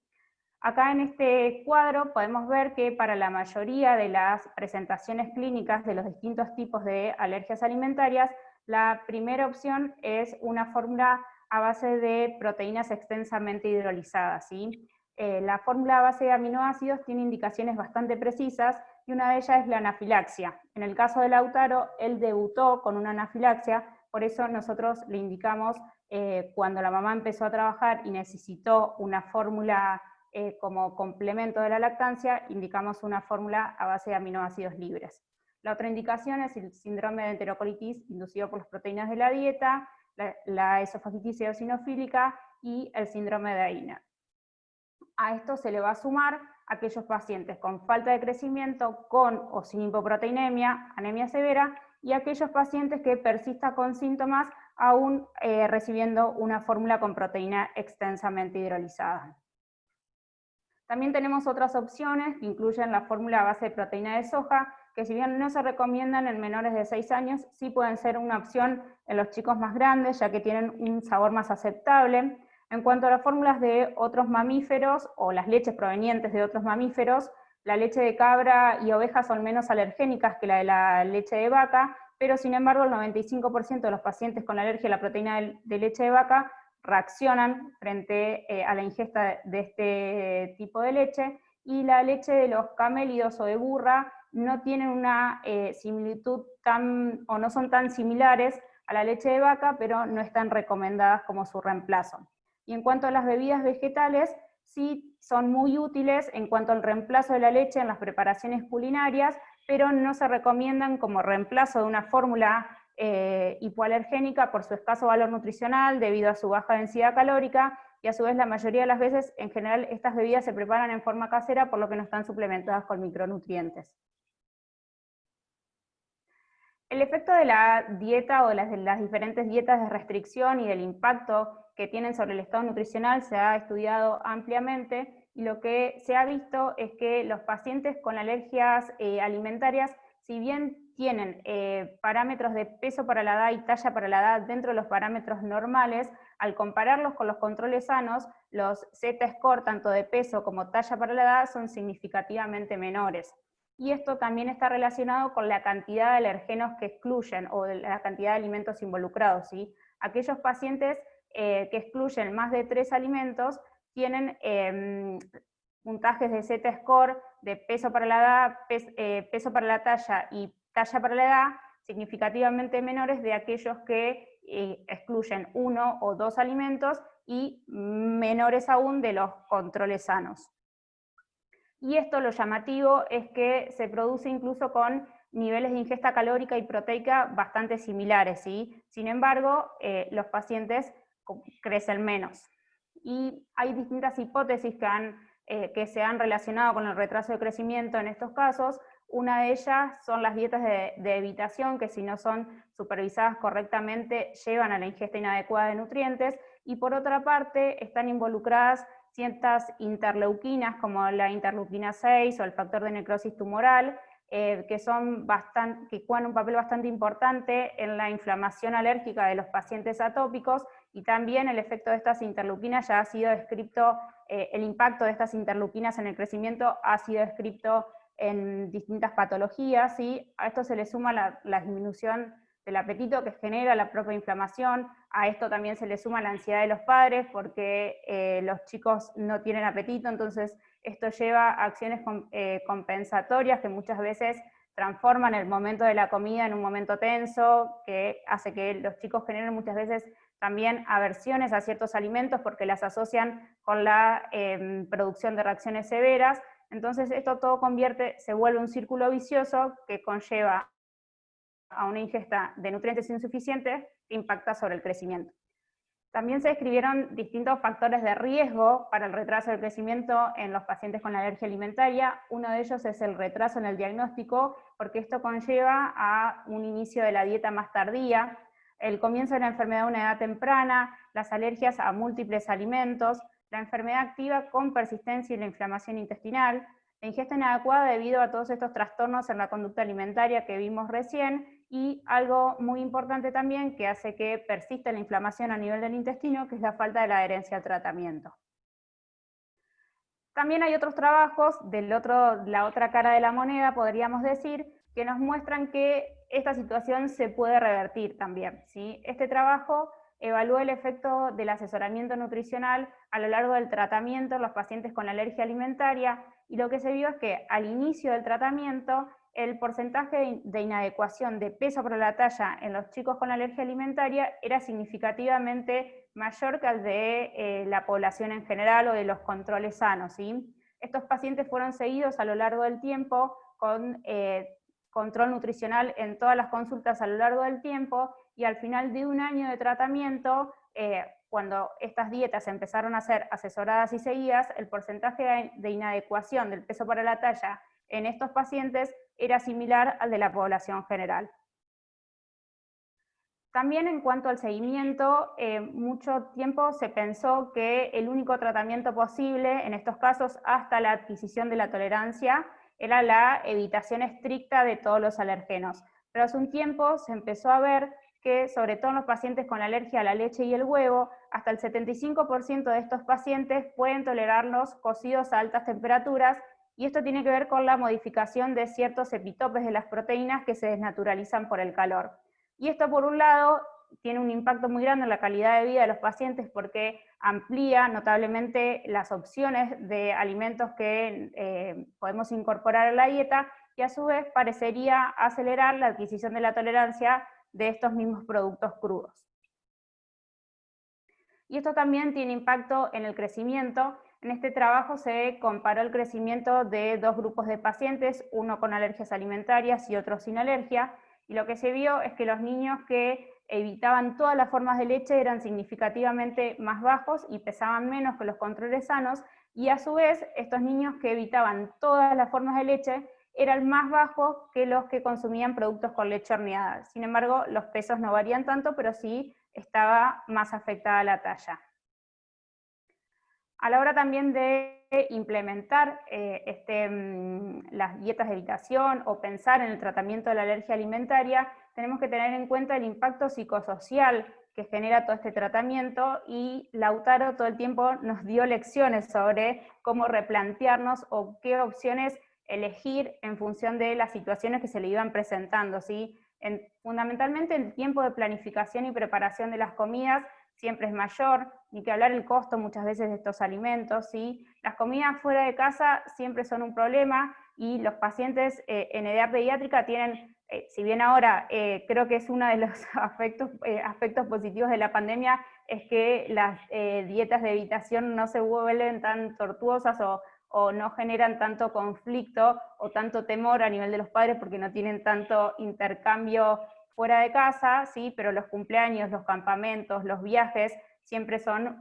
Acá en este cuadro podemos ver que para la mayoría de las presentaciones clínicas de los distintos tipos de alergias alimentarias, la primera opción es una fórmula a base de proteínas extensamente hidrolizadas, ¿sí? La fórmula a base de aminoácidos tiene indicaciones bastante precisas, y una de ellas es la anafilaxia. En el caso de Lautaro, él debutó con una anafilaxia, por eso nosotros le indicamos, cuando la mamá empezó a trabajar y necesitó una fórmula como complemento de la lactancia, indicamos una fórmula a base de aminoácidos libres. La otra indicación es el síndrome de enterocolitis inducido por las proteínas de la dieta, la esofagitis eosinofílica y el síndrome de Ainer. A esto se le va a sumar aquellos pacientes con falta de crecimiento, con o sin hipoproteinemia, anemia severa, y aquellos pacientes que persistan con síntomas aún recibiendo una fórmula con proteína extensamente hidrolizada. También tenemos otras opciones que incluyen la fórmula a base de proteína de soja, que si bien no se recomiendan en menores de 6 años, sí pueden ser una opción en los chicos más grandes, ya que tienen un sabor más aceptable. En cuanto a las fórmulas de otros mamíferos, o las leches provenientes de otros mamíferos, la leche de cabra y oveja son menos alergénicas que la de la leche de vaca, pero sin embargo el 95% de los pacientes con alergia a la proteína de leche de vaca reaccionan frente a la ingesta de este tipo de leche, y la leche de los camélidos o de burra no tienen una similitud o no son tan similares a la leche de vaca, pero no están recomendadas como su reemplazo. Y en cuanto a las bebidas vegetales, sí son muy útiles en cuanto al reemplazo de la leche en las preparaciones culinarias, pero no se recomiendan como reemplazo de una fórmula hipoalergénica por su escaso valor nutricional debido a su baja densidad calórica, y a su vez la mayoría de las veces, en general, estas bebidas se preparan en forma casera, por lo que no están suplementadas con micronutrientes. El efecto de la dieta o de las diferentes dietas de restricción y del impacto que tienen sobre el estado nutricional se ha estudiado ampliamente, y lo que se ha visto es que los pacientes con alergias alimentarias, si bien tienen parámetros de peso para la edad y talla para la edad dentro de los parámetros normales, al compararlos con los controles sanos, los Z-score tanto de peso como talla para la edad son significativamente menores. Y esto también está relacionado con la cantidad de alergenos que excluyen, o la cantidad de alimentos involucrados, ¿sí? Aquellos pacientes que excluyen más de 3 alimentos tienen puntajes de Z-score de peso para la edad, peso para la talla y talla para la edad significativamente menores de aquellos que excluyen 1 o 2 alimentos, y menores aún de los controles sanos. Y esto, lo llamativo es que se produce incluso con niveles de ingesta calórica y proteica bastante similares, ¿sí? Sin embargo, los pacientes crecen menos. Y hay distintas hipótesis que se han relacionado con el retraso de crecimiento en estos casos. Una de ellas son las dietas de evitación, que si no son supervisadas correctamente llevan a la ingesta inadecuada de nutrientes, y por otra parte están involucradas ciertas interleuquinas como la interleuquina 6 o el factor de necrosis tumoral, que juegan un papel bastante importante en la inflamación alérgica de los pacientes atópicos, y también el efecto de estas interleuquinas ya ha sido descrito, el impacto de estas interleuquinas en el crecimiento ha sido descrito en distintas patologías, y a esto se le suma la disminución del apetito que genera la propia inflamación. A esto también se le suma la ansiedad de los padres porque los chicos no tienen apetito, entonces esto lleva a acciones compensatorias que muchas veces transforman el momento de la comida en un momento tenso, que hace que los chicos generen muchas veces también aversiones a ciertos alimentos porque las asocian con la producción de reacciones severas. Entonces esto todo se vuelve un círculo vicioso que conlleva a una ingesta de nutrientes insuficientes que impacta sobre el crecimiento. También se describieron distintos factores de riesgo para el retraso del crecimiento en los pacientes con alergia alimentaria. Uno de ellos es el retraso en el diagnóstico, porque esto conlleva a un inicio de la dieta más tardía, el comienzo de la enfermedad a una edad temprana, las alergias a múltiples alimentos, la enfermedad activa con persistencia y la inflamación intestinal, la ingesta inadecuada debido a todos estos trastornos en la conducta alimentaria que vimos recién, y algo muy importante también que hace que persista la inflamación a nivel del intestino, que es la falta de la adherencia al tratamiento. También hay otros trabajos la otra cara de la moneda, podríamos decir, que nos muestran que esta situación se puede revertir también, ¿sí? Este trabajo evaluó el efecto del asesoramiento nutricional a lo largo del tratamiento en los pacientes con alergia alimentaria, y lo que se vio es que al inicio del tratamiento el porcentaje de inadecuación de peso para la talla en los chicos con alergia alimentaria era significativamente mayor que al de la población en general o de los controles sanos, ¿sí? Estos pacientes fueron seguidos a lo largo del tiempo con control nutricional en todas las consultas a lo largo del tiempo, y al final de un año de tratamiento, cuando estas dietas empezaron a ser asesoradas y seguidas, el porcentaje de inadecuación del peso para la talla en estos pacientes era similar al de la población general. También en cuanto al seguimiento, mucho tiempo se pensó que el único tratamiento posible en estos casos hasta la adquisición de la tolerancia era la evitación estricta de todos los alergenos. Pero hace un tiempo se empezó a ver que, sobre todo en los pacientes con alergia a la leche y el huevo, hasta el 75% de estos pacientes pueden tolerar los cocidos a altas temperaturas, y esto tiene que ver con la modificación de ciertos epitopes de las proteínas que se desnaturalizan por el calor. Y esto, por un lado, tiene un impacto muy grande en la calidad de vida de los pacientes porque amplía notablemente las opciones de alimentos que podemos incorporar a la dieta, y a su vez parecería acelerar la adquisición de la tolerancia de estos mismos productos crudos. Y esto también tiene impacto en el crecimiento. En este trabajo se comparó el crecimiento de dos grupos de pacientes, uno con alergias alimentarias y otro sin alergia, y lo que se vio es que los niños que evitaban todas las formas de leche eran significativamente más bajos y pesaban menos que los controles sanos, y a su vez estos niños que evitaban todas las formas de leche eran más bajos que los que consumían productos con leche horneada. Sin embargo, los pesos no varían tanto, pero sí estaba más afectada la talla. A la hora también de implementar las dietas de evitación o pensar en el tratamiento de la alergia alimentaria, tenemos que tener en cuenta el impacto psicosocial que genera todo este tratamiento, y Lautaro todo el tiempo nos dio lecciones sobre cómo replantearnos o qué opciones elegir en función de las situaciones que se le iban presentando, ¿sí? Fundamentalmente el tiempo de planificación y preparación de las comidas siempre es mayor, ni que hablar el costo muchas veces de estos alimentos, ¿sí? Las comidas fuera de casa siempre son un problema, y los pacientes en edad pediátrica tienen, si bien ahora creo que es uno de los aspectos positivos de la pandemia, es que las dietas de evitación no se vuelven tan tortuosas o no generan tanto conflicto o tanto temor a nivel de los padres porque no tienen tanto intercambio fuera de casa, ¿sí? Pero los cumpleaños, los campamentos, los viajes siempre son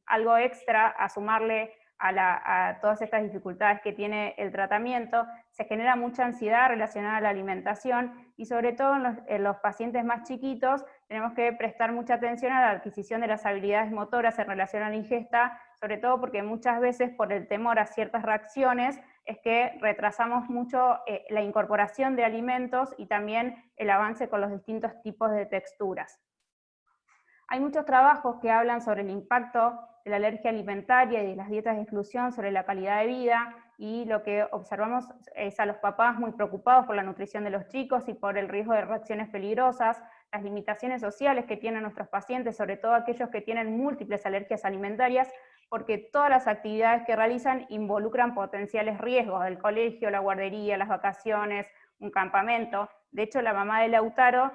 algo extra a sumarle a todas estas dificultades que tiene el tratamiento, se genera mucha ansiedad relacionada a la alimentación y sobre todo en los pacientes más chiquitos tenemos que prestar mucha atención a la adquisición de las habilidades motoras en relación a la ingesta, sobre todo porque muchas veces por el temor a ciertas reacciones es que retrasamos mucho la incorporación de alimentos y también el avance con los distintos tipos de texturas. Hay muchos trabajos que hablan sobre el impacto de la alergia alimentaria y de las dietas de exclusión sobre la calidad de vida, y lo que observamos es a los papás muy preocupados por la nutrición de los chicos y por el riesgo de reacciones peligrosas, las limitaciones sociales que tienen nuestros pacientes, sobre todo aquellos que tienen múltiples alergias alimentarias, porque todas las actividades que realizan involucran potenciales riesgos, el colegio, la guardería, las vacaciones, un campamento. De hecho, la mamá de Lautaro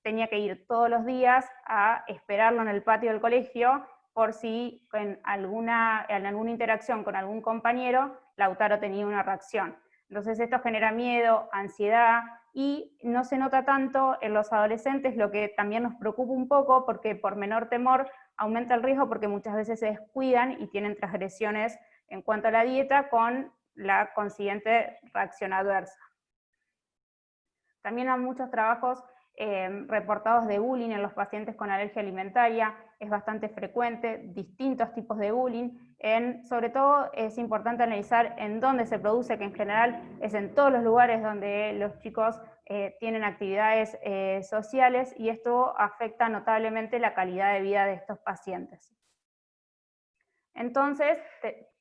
tenía que ir todos los días a esperarlo en el patio del colegio por si en alguna interacción con algún compañero Lautaro tenía una reacción. Entonces esto genera miedo, ansiedad, y no se nota tanto en los adolescentes, lo que también nos preocupa un poco, porque por menor temor aumenta el riesgo porque muchas veces se descuidan y tienen transgresiones en cuanto a la dieta con la consiguiente reacción adversa. También hay muchos trabajos reportados de bullying en los pacientes con alergia alimentaria, es bastante frecuente, distintos tipos de bullying, sobre todo es importante analizar en dónde se produce, que en general es en todos los lugares donde los chicos tienen actividades sociales, y esto afecta notablemente la calidad de vida de estos pacientes. Entonces,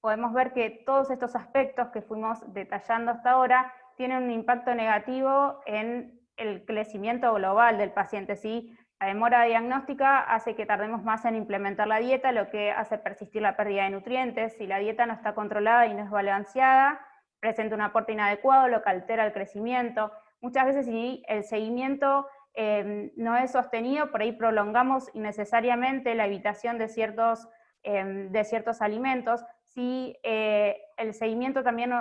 podemos ver que todos estos aspectos que fuimos detallando hasta ahora tienen un impacto negativo en el crecimiento global del paciente, ¿sí? La demora diagnóstica hace que tardemos más en implementar la dieta, lo que hace persistir la pérdida de nutrientes. Si la dieta no está controlada y no es balanceada, presenta un aporte inadecuado, lo que altera el crecimiento. Muchas veces, si el seguimiento no es sostenido, por ahí prolongamos innecesariamente la evitación de ciertos alimentos. Si el seguimiento también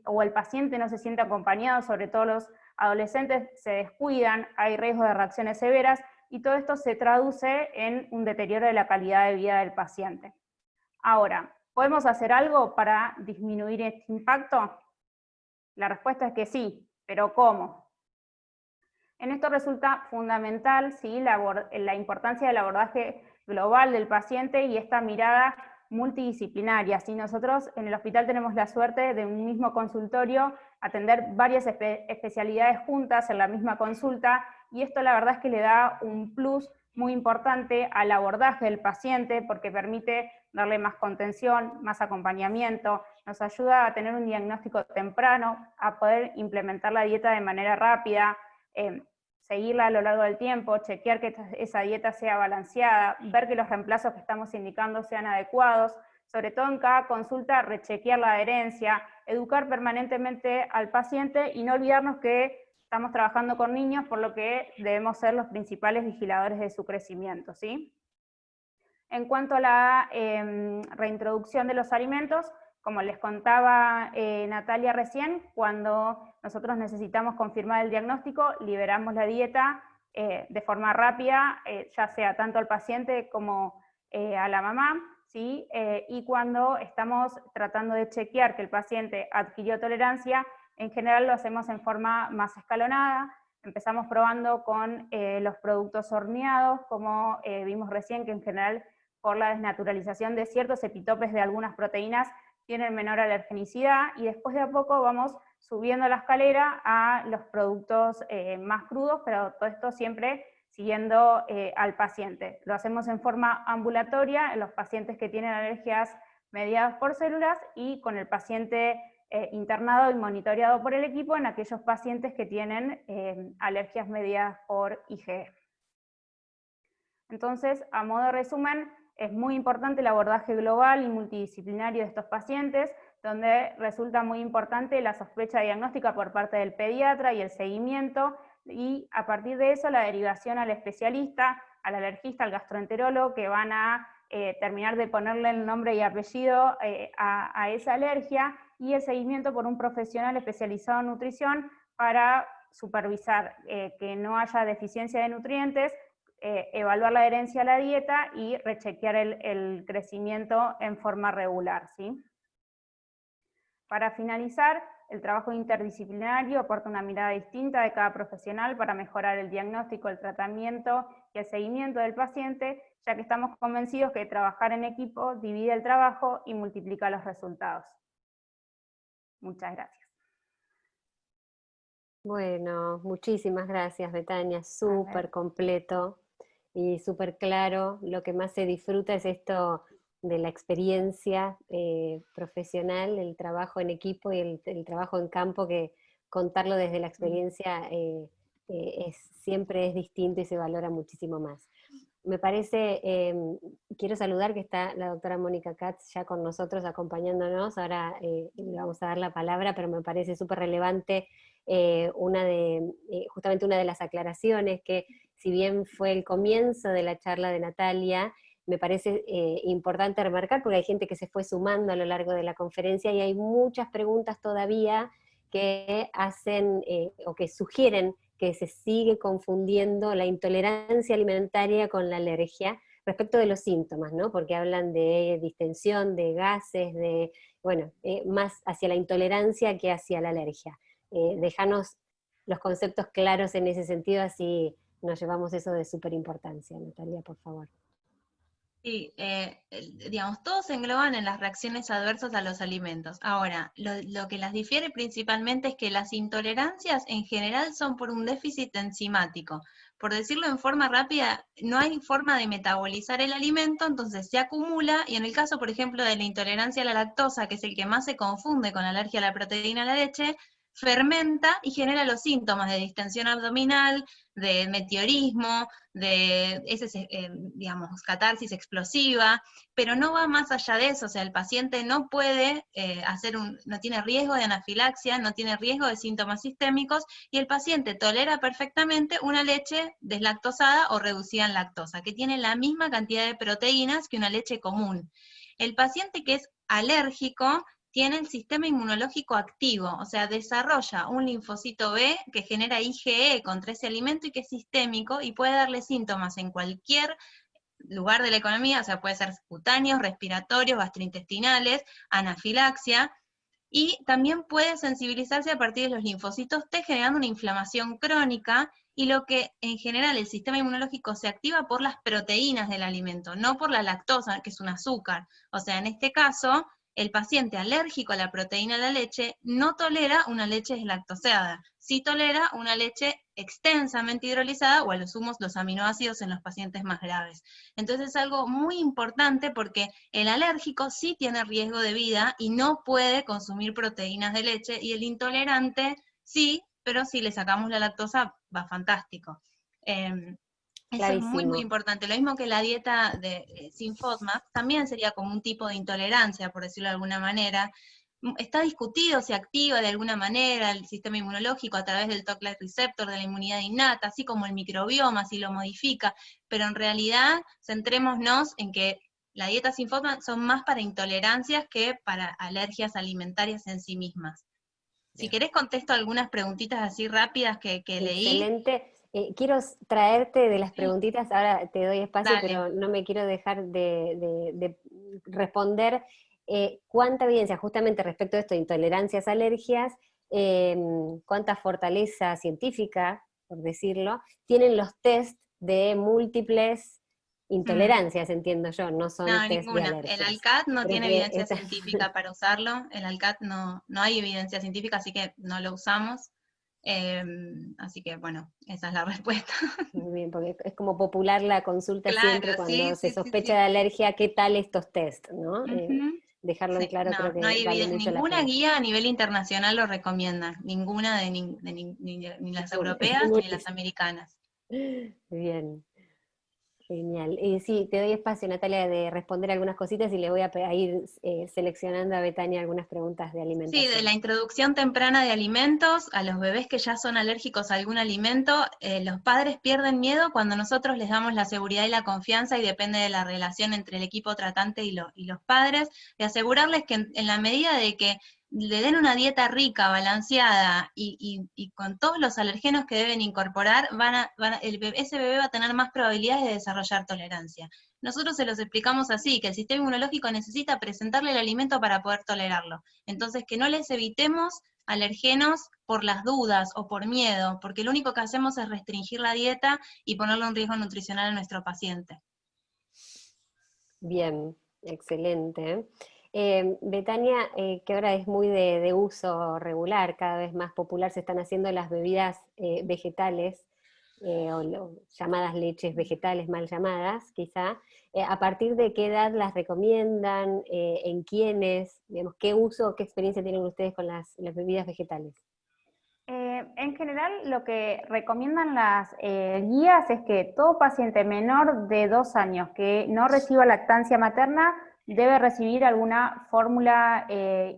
o el paciente no se siente acompañado, sobre todo los adolescentes se descuidan, hay riesgo de reacciones severas, y todo esto se traduce en un deterioro de la calidad de vida del paciente. Ahora, ¿podemos hacer algo para disminuir este impacto? La respuesta es que sí, pero ¿cómo? En esto resulta fundamental, ¿sí?, la importancia del abordaje global del paciente y esta mirada multidisciplinaria. Si nosotros en el hospital tenemos la suerte de un mismo consultorio atender varias especialidades juntas en la misma consulta, y esto la verdad es que le da un plus muy importante al abordaje del paciente, porque permite darle más contención, más acompañamiento, nos ayuda a tener un diagnóstico temprano, a poder implementar la dieta de manera rápida, seguirla a lo largo del tiempo, chequear que esa dieta sea balanceada, ver que los reemplazos que estamos indicando sean adecuados, sobre todo en cada consulta rechequear la adherencia, educar permanentemente al paciente y no olvidarnos que estamos trabajando con niños, por lo que debemos ser los principales vigiladores de su crecimiento, ¿sí? En cuanto a la reintroducción de los alimentos, como les contaba Natalia recién, cuando nosotros necesitamos confirmar el diagnóstico, liberamos la dieta de forma rápida, ya sea tanto al paciente como a la mamá, ¿sí? Y cuando estamos tratando de chequear que el paciente adquirió tolerancia, en general lo hacemos en forma más escalonada. Empezamos probando con los productos horneados, como vimos recién, que en general por la desnaturalización de ciertos epitopes de algunas proteínas tienen menor alergenicidad, y después de a poco vamos subiendo la escalera a los productos más crudos, pero todo esto siempre siguiendo al paciente. Lo hacemos en forma ambulatoria en los pacientes que tienen alergias mediadas por células, y con el paciente internado y monitoreado por el equipo en aquellos pacientes que tienen alergias mediadas por IgE. Entonces, a modo de resumen, es muy importante el abordaje global y multidisciplinario de estos pacientes, donde resulta muy importante la sospecha diagnóstica por parte del pediatra y el seguimiento, y a partir de eso la derivación al especialista, al alergista, al gastroenterólogo, que van a terminar de ponerle el nombre y apellido a esa alergia, y el seguimiento por un profesional especializado en nutrición para supervisar que no haya deficiencia de nutrientes, evaluar la adherencia a la dieta y rechequear el crecimiento en forma regular, ¿sí? Para finalizar, el trabajo interdisciplinario aporta una mirada distinta de cada profesional para mejorar el diagnóstico, el tratamiento y el seguimiento del paciente, ya que estamos convencidos que trabajar en equipo divide el trabajo y multiplica los resultados. Muchas gracias. Bueno, muchísimas gracias, Betania, súper completo y súper claro. Lo que más se disfruta es esto de la experiencia profesional, el trabajo en equipo y el trabajo en campo, que contarlo desde la experiencia siempre es distinto y se valora muchísimo más. Me parece, quiero saludar que está la doctora Mónica Katz ya con nosotros acompañándonos, ahora le vamos a dar la palabra, pero me parece súper relevante justamente una de las aclaraciones, que si bien fue el comienzo de la charla de Natalia, me parece importante remarcar, porque hay gente que se fue sumando a lo largo de la conferencia y hay muchas preguntas todavía que hacen o que sugieren que se sigue confundiendo la intolerancia alimentaria con la alergia respecto de los síntomas, ¿no? Porque hablan de distensión, de gases, más hacia la intolerancia que hacia la alergia. Déjanos los conceptos claros en ese sentido, así nos llevamos eso de súper importancia. Natalia, por favor. Sí, digamos, todos se engloban en las reacciones adversas a los alimentos. Ahora, lo que las difiere principalmente es que las intolerancias en general son por un déficit enzimático. Por decirlo en forma rápida, no hay forma de metabolizar el alimento, entonces se acumula, y en el caso, por ejemplo, de la intolerancia a la lactosa, que es el que más se confunde con la alergia a la proteína a la leche, fermenta y genera los síntomas de distensión abdominal, de meteorismo, de digamos, catarsis explosiva, pero no va más allá de eso. O sea, el paciente no puede no tiene riesgo de anafilaxia, no tiene riesgo de síntomas sistémicos, y el paciente tolera perfectamente una leche deslactosada o reducida en lactosa, que tiene la misma cantidad de proteínas que una leche común. El paciente que es alérgico tiene el sistema inmunológico activo, o sea, desarrolla un linfocito B que genera IgE contra ese alimento y que es sistémico y puede darle síntomas en cualquier lugar de la economía, o sea, puede ser cutáneos, respiratorios, gastrointestinales, anafilaxia, y también puede sensibilizarse a partir de los linfocitos T, generando una inflamación crónica, y lo que en general el sistema inmunológico se activa por las proteínas del alimento, no por la lactosa, que es un azúcar. O sea, en este caso, el paciente alérgico a la proteína de la leche no tolera una leche deslactosada, sí tolera una leche extensamente hidrolizada o a lo sumo los aminoácidos en los pacientes más graves. Entonces es algo muy importante porque el alérgico sí tiene riesgo de vida y no puede consumir proteínas de leche, y el intolerante sí, pero si le sacamos la lactosa va fantástico. Eso es muy, muy importante. Lo mismo que la dieta sin FODMAP, también sería como un tipo de intolerancia, por decirlo de alguna manera. Está discutido si activa de alguna manera el sistema inmunológico a través del TOC-like receptor, de la inmunidad innata, así como el microbioma, si lo modifica, pero en realidad centrémonos en que la dieta sin FODMAP son más para intolerancias que para alergias alimentarias en sí mismas. Si querés contesto algunas preguntitas así rápidas que leí. Excelente. Quiero traerte de las preguntitas, ahora te doy espacio, dale, pero no me quiero dejar de responder cuánta evidencia, justamente respecto a esto de intolerancias, alergias, cuánta fortaleza científica, por decirlo, tienen los test de múltiples intolerancias, entiendo yo, no son test ninguna. de alergias. El ALCAT no tiene evidencia científica para usarlo, el ALCAT no hay evidencia científica, así que no lo usamos. Así que, bueno, esa es la respuesta. Muy bien, porque es como popular la consulta, claro, siempre cuando se sospecha de alergia, ¿qué tal estos test? ¿No? Dejarlo en claro, creo que no hay vale mucho ninguna la guía a nivel internacional lo recomienda, ninguna ni las europeas ni las americanas. Bien. Genial. Sí, te doy espacio, Natalia, de responder algunas cositas y le voy a ir seleccionando a Betania algunas preguntas de alimentación. Sí, de la introducción temprana de alimentos, a los bebés que ya son alérgicos a algún alimento, los padres pierden miedo cuando nosotros les damos la seguridad y la confianza, y depende de la relación entre el equipo tratante y los padres, de asegurarles que en la medida de que le den una dieta rica, balanceada y con todos los alergenos que deben incorporar, ese bebé va a tener más probabilidades de desarrollar tolerancia. Nosotros se los explicamos así, que el sistema inmunológico necesita presentarle el alimento para poder tolerarlo. Entonces, que no les evitemos alergenos por las dudas o por miedo, porque lo único que hacemos es restringir la dieta y ponerle un riesgo nutricional a nuestro paciente. Bien, excelente. Betania, que ahora es muy de uso regular, cada vez más popular, se están haciendo las bebidas vegetales, llamadas leches vegetales mal llamadas, quizá. ¿A partir de qué edad las recomiendan? ¿En quiénes? Digamos, ¿qué uso, qué experiencia tienen ustedes con las bebidas vegetales? En general, lo que recomiendan las guías es que todo paciente menor de 2 años que no reciba lactancia materna debe recibir alguna fórmula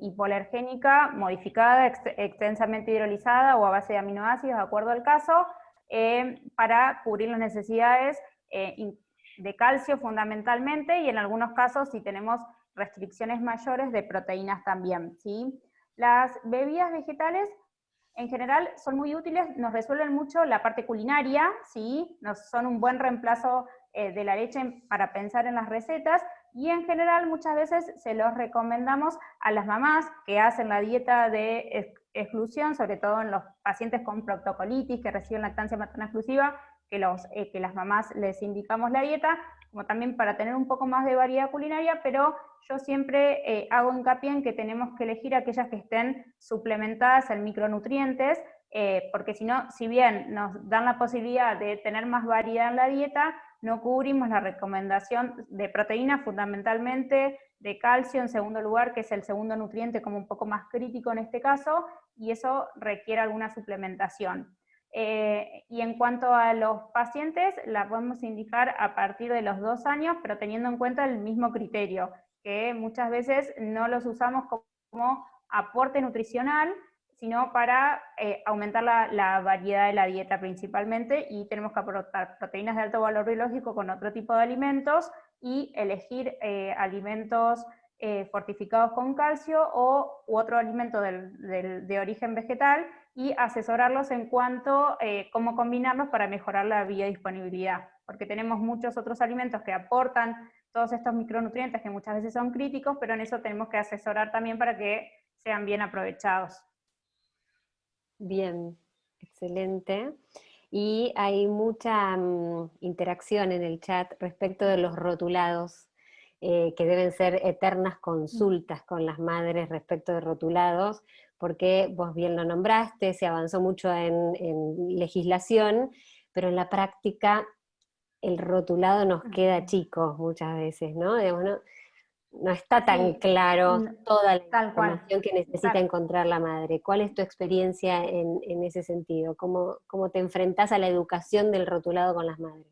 hipoalergénica modificada, extensamente hidrolizada o a base de aminoácidos, de acuerdo al caso, para cubrir las necesidades de calcio fundamentalmente, y en algunos casos, si tenemos restricciones mayores, de proteínas también, ¿sí? Las bebidas vegetales en general son muy útiles, nos resuelven mucho la parte culinaria, ¿sí? Son un buen reemplazo de la leche para pensar en las recetas, y en general muchas veces se los recomendamos a las mamás que hacen la dieta de exclusión, sobre todo en los pacientes con proctocolitis que reciben lactancia materna exclusiva, que las mamás les indicamos la dieta, como también para tener un poco más de variedad culinaria, pero yo siempre hago hincapié en que tenemos que elegir aquellas que estén suplementadas en micronutrientes, porque si no, si bien nos dan la posibilidad de tener más variedad en la dieta, no cubrimos la recomendación de proteínas fundamentalmente, de calcio en segundo lugar, que es el segundo nutriente como un poco más crítico en este caso, y eso requiere alguna suplementación. Y en cuanto a los pacientes, la podemos indicar a partir de los 2 años, pero teniendo en cuenta el mismo criterio, que muchas veces no los usamos como aporte nutricional, sino para aumentar la variedad de la dieta principalmente, y tenemos que aportar proteínas de alto valor biológico con otro tipo de alimentos, y elegir alimentos fortificados con calcio u otro alimento de origen vegetal, y asesorarlos en cuanto a cómo combinarlos para mejorar la biodisponibilidad, porque tenemos muchos otros alimentos que aportan todos estos micronutrientes que muchas veces son críticos, pero en eso tenemos que asesorar también para que sean bien aprovechados. Bien, excelente. Y hay mucha interacción en el chat respecto de los rotulados, que deben ser eternas consultas con las madres respecto de rotulados, porque vos bien lo nombraste, se avanzó mucho en legislación, pero en la práctica el rotulado nos queda chico muchas veces, ¿no? Digamos, no está tan claro toda la información que necesita encontrar la madre. ¿Cuál es tu experiencia en ese sentido? ¿Cómo te enfrentás a la educación del rotulado con las madres?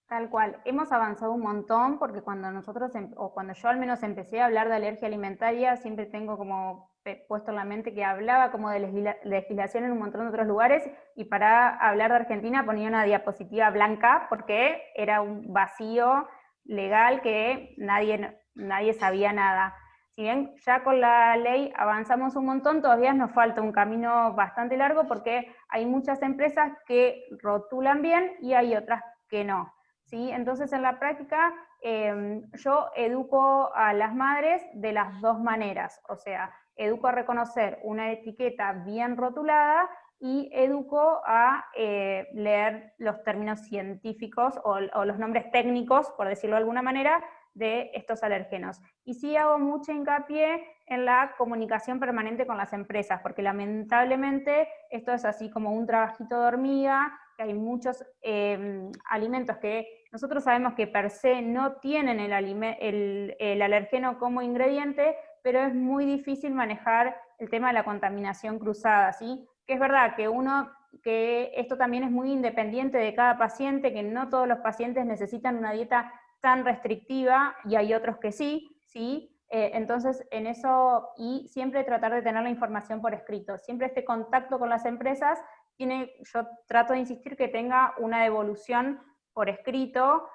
Tal cual, hemos avanzado un montón, porque cuando nosotros, o cuando yo al menos empecé a hablar de alergia alimentaria, siempre tengo como puesto en la mente que hablaba como de legislación en un montón de otros lugares, y para hablar de Argentina ponía una diapositiva blanca, porque era un vacío legal que nadie sabía nada. Si bien ya con la ley avanzamos un montón, todavía nos falta un camino bastante largo, porque hay muchas empresas que rotulan bien y hay otras que no. ¿Sí? Entonces, en la práctica, yo educo a las madres de las dos maneras, o sea, educo a reconocer una etiqueta bien rotulada, y educo a leer los términos científicos o los nombres técnicos, por decirlo de alguna manera, de estos alérgenos. Y sí hago mucho hincapié en la comunicación permanente con las empresas, porque lamentablemente esto es así como un trabajito de hormiga, que hay muchos alimentos que nosotros sabemos que per se no tienen el alergeno como ingrediente, pero es muy difícil manejar el tema de la contaminación cruzada, ¿sí? Que es verdad que esto también es muy independiente de cada paciente, que no todos los pacientes necesitan una dieta tan restrictiva, y hay otros que sí, ¿sí? Entonces, en eso, y siempre tratar de tener la información por escrito, siempre este contacto con las empresas, yo trato de insistir que tenga una devolución por escrito,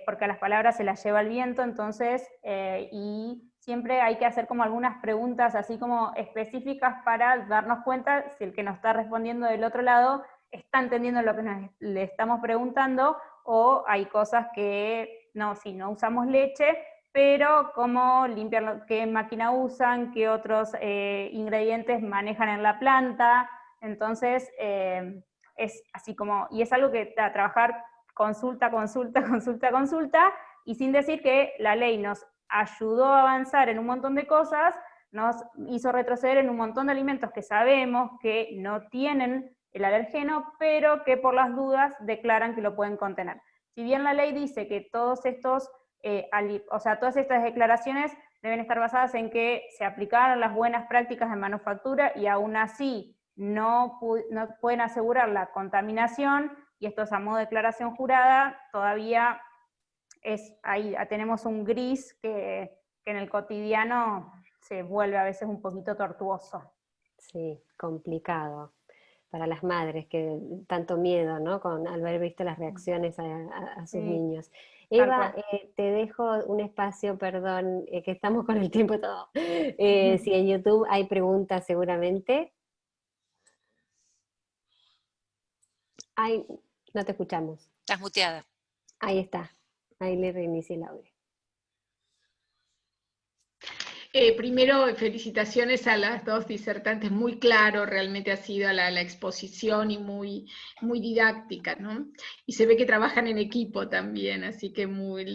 porque a las palabras se las lleva el viento, entonces, y siempre hay que hacer como algunas preguntas así como específicas para darnos cuenta si el que nos está respondiendo del otro lado está entendiendo lo que le estamos preguntando, o hay cosas que, no, si no usamos leche, pero cómo limpiar, qué máquina usan, qué otros ingredientes manejan en la planta. Entonces, es así como, y es algo que a trabajar consulta, y sin decir que la ley nos ayudó a avanzar en un montón de cosas, nos hizo retroceder en un montón de alimentos que sabemos que no tienen el alergeno, pero que por las dudas declaran que lo pueden contener. Si bien la ley dice que todos estos, todas estas declaraciones deben estar basadas en que se aplicaron las buenas prácticas de manufactura y aún así no pueden asegurar la contaminación, y esto es a modo de declaración jurada, todavía ahí tenemos un gris que en el cotidiano se vuelve a veces un poquito tortuoso. Sí, complicado para las madres, que tanto miedo, ¿no? Al haber visto las reacciones a sus niños. Eva, te dejo un espacio, perdón, que estamos con el tiempo todo. Si en YouTube hay preguntas seguramente. No te escuchamos. Estás muteada. Ahí está. Ahí le reinicié el audio. Primero, felicitaciones a las dos disertantes, muy claro realmente ha sido la exposición y muy, muy didáctica, ¿no? Y se ve que trabajan en equipo también, así que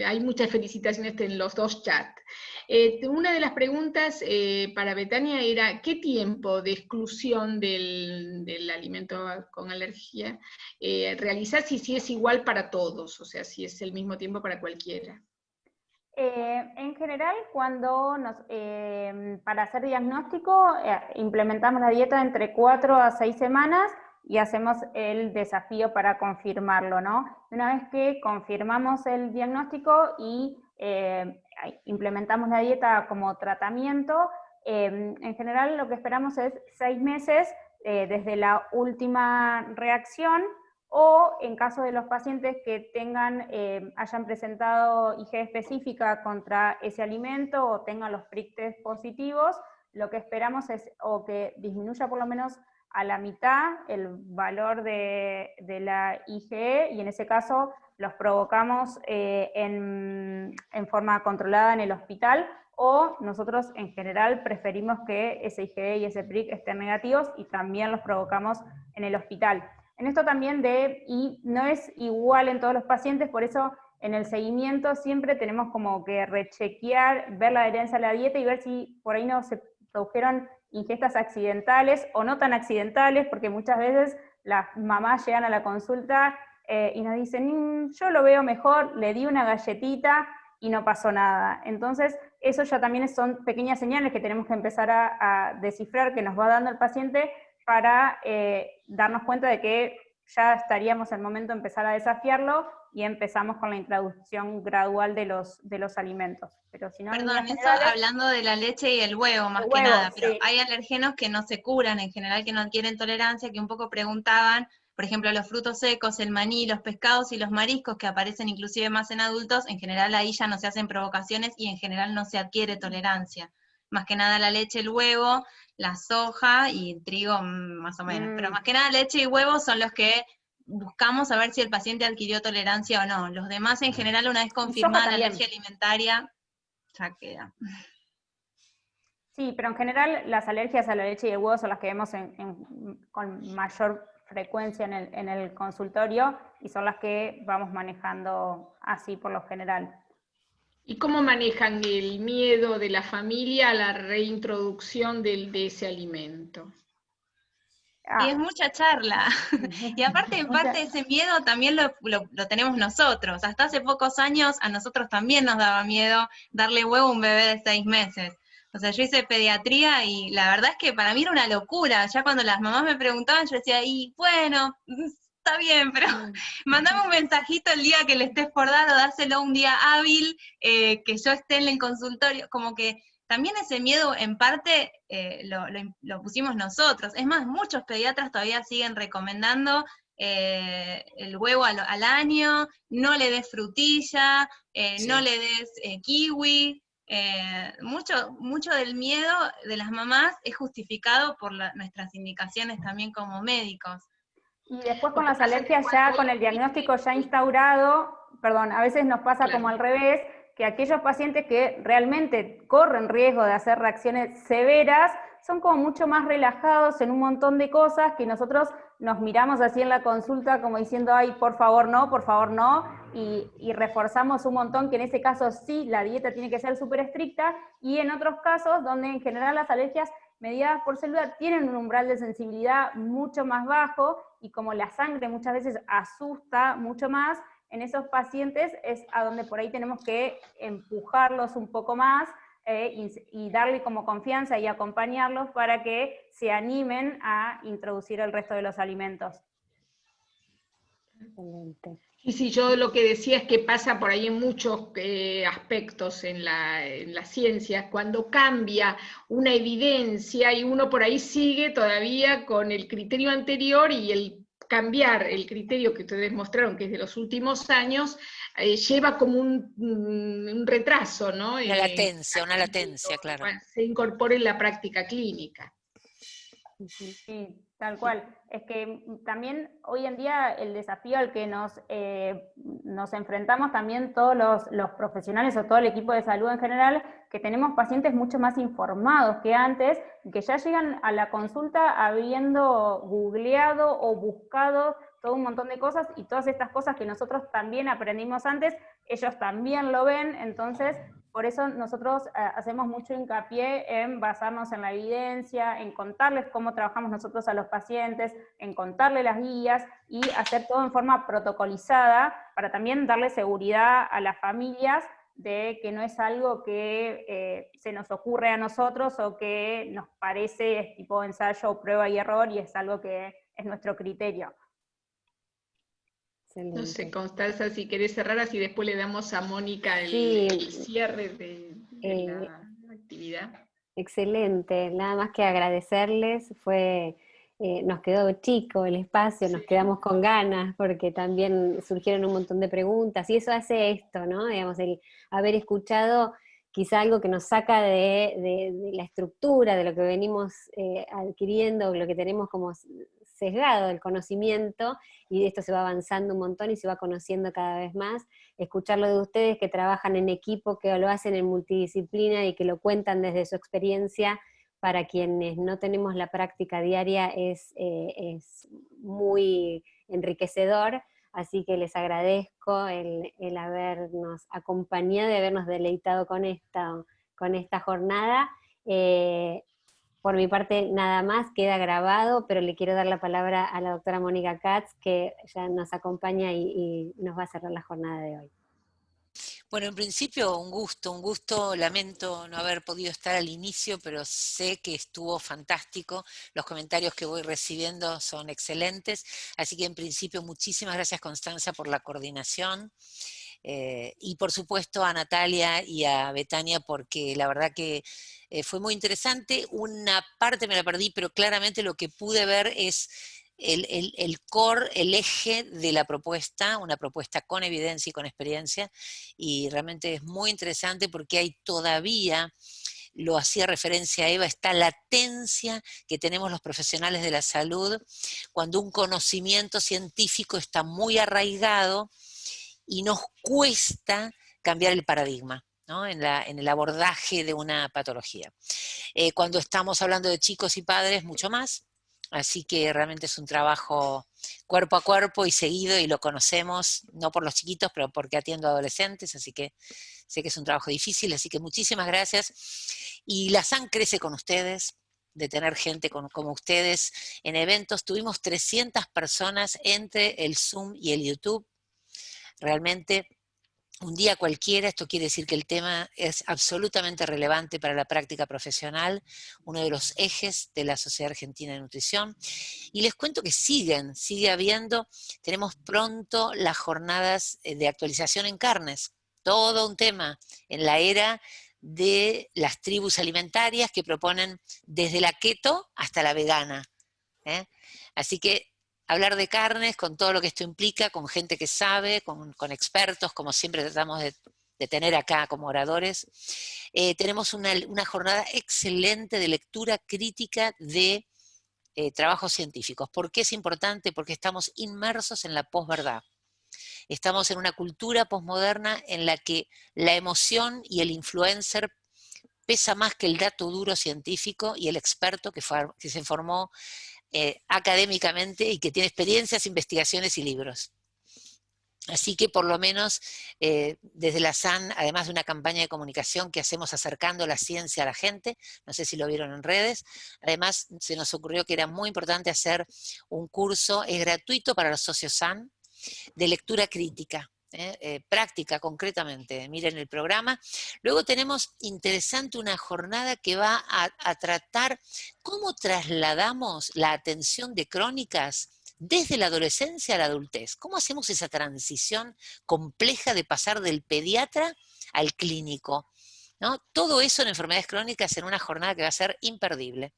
hay muchas felicitaciones en los dos chats. Una de las preguntas para Betania era, ¿qué tiempo de exclusión del alimento con alergia realizás, y si es igual para todos, o sea, si es el mismo tiempo para cualquiera? En general, cuando para hacer diagnóstico, implementamos la dieta entre 4 a 6 semanas y hacemos el desafío para confirmarlo, ¿no? Una vez que confirmamos el diagnóstico y implementamos la dieta como tratamiento, en general lo que esperamos es 6 meses desde la última reacción, o en caso de los pacientes que hayan presentado IgE específica contra ese alimento o tengan los prick test positivos, lo que esperamos es o que disminuya por lo menos a la mitad el valor de la IgE, y en ese caso los provocamos en forma controlada en el hospital, o nosotros en general preferimos que ese IgE y ese prick estén negativos y también los provocamos en el hospital. En esto también y no es igual en todos los pacientes, por eso en el seguimiento siempre tenemos como que rechequear, ver la adherencia a la dieta y ver si por ahí no se produjeron ingestas accidentales o no tan accidentales, porque muchas veces las mamás llegan a la consulta y nos dicen, yo lo veo mejor, le di una galletita y no pasó nada. Entonces, eso ya también son pequeñas señales que tenemos que empezar a descifrar, que nos va dando el paciente, para darnos cuenta de que ya estaríamos en el momento de empezar a desafiarlo, y empezamos con la introducción gradual de los alimentos. Pero si no, perdón, eso hablando de la leche y el huevo más que nada, pero sí, hay alergenos que no se curan en general, que no adquieren tolerancia, que un poco preguntaban, por ejemplo, los frutos secos, el maní, los pescados y los mariscos, que aparecen inclusive más en adultos, en general ahí ya no se hacen provocaciones y en general no se adquiere tolerancia. Más que nada la leche, el huevo, la soja y el trigo más o menos. Pero más que nada leche y huevo son los que buscamos a ver si el paciente adquirió tolerancia o no. Los demás en general, una vez confirmada la alergia alimentaria, ya queda. Sí, pero en general las alergias a la leche y el huevo son las que vemos con mayor frecuencia en el consultorio, y son las que vamos manejando así por lo general. ¿Y cómo manejan el miedo de la familia a la reintroducción de ese alimento? Y es mucha charla. Y aparte, en parte, ese miedo también lo tenemos nosotros. Hasta hace pocos años a nosotros también nos daba miedo darle huevo a un bebé de 6 meses. O sea, yo hice pediatría y la verdad es que para mí era una locura. Ya cuando las mamás me preguntaban, yo decía, y bueno, está bien, pero mandame un mensajito el día que le estés por dar, o dáselo un día hábil, que yo esté en el consultorio. Como que también ese miedo en parte lo pusimos nosotros. Es más, muchos pediatras todavía siguen recomendando el huevo al año, no le des frutilla, no le des kiwi. mucho del miedo de las mamás es justificado por nuestras indicaciones también como médicos. Y después con las alergias ya, con el diagnóstico ya instaurado, perdón, a veces nos pasa como al revés, que aquellos pacientes que realmente corren riesgo de hacer reacciones severas, son como mucho más relajados en un montón de cosas que nosotros nos miramos así en la consulta como diciendo, ay, por favor no, y reforzamos un montón que en ese caso sí, la dieta tiene que ser súper estricta, y en otros casos donde en general las alergias mediadas por célula tienen un umbral de sensibilidad mucho más bajo, y como la sangre muchas veces asusta mucho más, en esos pacientes es a donde por ahí tenemos que empujarlos un poco más, y darle como confianza y acompañarlos para que se animen a introducir el resto de los alimentos. Excelente. Y sí, yo lo que decía es que pasa por ahí en muchos aspectos en la ciencia, cuando cambia una evidencia y uno por ahí sigue todavía con el criterio anterior, y el cambiar el criterio que ustedes mostraron, que es de los últimos años, lleva como un retraso, ¿no? Una latencia, claro. Se incorpore en la práctica clínica. Sí, tal cual. Es que también hoy en día el desafío al que nos enfrentamos también todos los profesionales o todo el equipo de salud en general, que tenemos pacientes mucho más informados que antes, que ya llegan a la consulta habiendo googleado o buscado todo un montón de cosas, y todas estas cosas que nosotros también aprendimos antes, ellos también lo ven. Entonces por eso nosotros hacemos mucho hincapié en basarnos en la evidencia, en contarles cómo trabajamos nosotros a los pacientes, en contarles las guías y hacer todo en forma protocolizada para también darle seguridad a las familias de que no es algo que se nos ocurre a nosotros o que nos parece tipo ensayo, prueba y error, y es algo que es nuestro criterio. No sé, Constanza, si querés cerrar, así después le damos a Mónica el cierre de la actividad. Excelente, nada más que agradecerles, nos quedó chico el espacio, nos quedamos con ganas, porque también surgieron un montón de preguntas, y eso hace esto, ¿no? Digamos, el haber escuchado quizá algo que nos saca de la estructura, de lo que venimos adquiriendo, lo que tenemos como sesgado, el conocimiento, y esto se va avanzando un montón y se va conociendo cada vez más. Escucharlo de ustedes que trabajan en equipo, que lo hacen en multidisciplina y que lo cuentan desde su experiencia, para quienes no tenemos la práctica diaria es muy enriquecedor, así que les agradezco el habernos acompañado y habernos deleitado con esta jornada. Por mi parte, nada más, queda grabado, pero le quiero dar la palabra a la doctora Mónica Katz, que ya nos acompaña y nos va a cerrar la jornada de hoy. Bueno, en principio un gusto, lamento no haber podido estar al inicio, pero sé que estuvo fantástico, los comentarios que voy recibiendo son excelentes, así que en principio muchísimas gracias, Constanza, por la coordinación, y por supuesto a Natalia y a Betania, porque la verdad que fue muy interesante. Una parte me la perdí, pero claramente lo que pude ver es el core, el eje de la propuesta, una propuesta con evidencia y con experiencia, y realmente es muy interesante porque hay todavía, lo hacía referencia Eva, esta latencia que tenemos los profesionales de la salud cuando un conocimiento científico está muy arraigado y nos cuesta cambiar el paradigma, ¿no? en el abordaje de una patología. Cuando estamos hablando de chicos y padres, mucho más. Así que realmente es un trabajo cuerpo a cuerpo y seguido, y lo conocemos, no por los chiquitos, pero porque atiendo a adolescentes, así que sé que es un trabajo difícil, así que muchísimas gracias. Y la SAN crece con ustedes, de tener gente como ustedes en eventos. Tuvimos 300 personas entre el Zoom y el YouTube. Realmente un día cualquiera, esto quiere decir que el tema es absolutamente relevante para la práctica profesional, uno de los ejes de la Sociedad Argentina de Nutrición. Y les cuento que sigue habiendo, tenemos pronto las jornadas de actualización en carnes, todo un tema en la era de las tribus alimentarias que proponen desde la keto hasta la vegana. Así que hablar de carnes con todo lo que esto implica, con gente que sabe, con expertos, como siempre tratamos de tener acá como oradores. Tenemos una jornada excelente de lectura crítica de trabajos científicos. ¿Por qué es importante? Porque estamos inmersos en la posverdad. Estamos en una cultura posmoderna en la que la emoción y el influencer pesa más que el dato duro científico y el experto que se formó académicamente y que tiene experiencias, investigaciones y libros. Así que por lo menos desde la SAN, además de una campaña de comunicación que hacemos acercando la ciencia a la gente, no sé si lo vieron en redes, además se nos ocurrió que era muy importante hacer un curso, es gratuito para los socios SAN, de lectura crítica. Práctica concretamente, miren el programa. Luego tenemos interesante una jornada que va a tratar cómo trasladamos la atención de crónicas desde la adolescencia a la adultez. ¿Cómo hacemos esa transición compleja de pasar del pediatra al clínico? ¿No? Todo eso en enfermedades crónicas en una jornada que va a ser imperdible.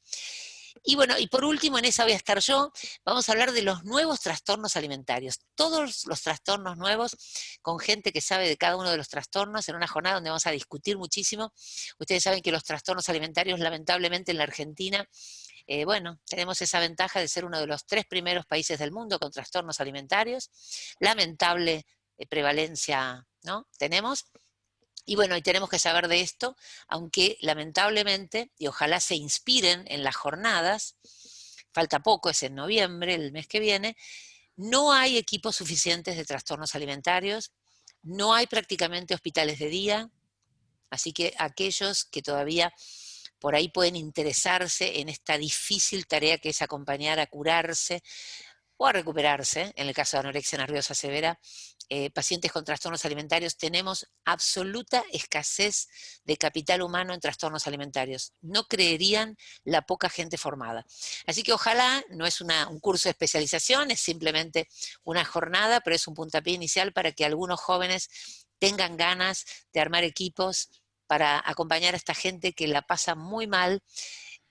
Y bueno, y por último, en esa voy a estar yo, vamos a hablar de los nuevos trastornos alimentarios. Todos los trastornos nuevos, con gente que sabe de cada uno de los trastornos, en una jornada donde vamos a discutir muchísimo. Ustedes saben que los trastornos alimentarios, lamentablemente en la Argentina, bueno, tenemos esa ventaja de ser uno de los 3 primeros países del mundo con trastornos alimentarios. Lamentable prevalencia, ¿no? Tenemos. Y bueno, y tenemos que saber de esto, aunque lamentablemente, y ojalá se inspiren en las jornadas, falta poco, es en noviembre, el mes que viene, no hay equipos suficientes de trastornos alimentarios, no hay prácticamente hospitales de día, así que aquellos que todavía por ahí pueden interesarse en esta difícil tarea que es acompañar a curarse o a recuperarse, en el caso de anorexia nerviosa severa, pacientes con trastornos alimentarios, tenemos absoluta escasez de capital humano en trastornos alimentarios. No creerían la poca gente formada. Así que ojalá, no es un curso de especialización, es simplemente una jornada, pero es un puntapié inicial para que algunos jóvenes tengan ganas de armar equipos para acompañar a esta gente que la pasa muy mal,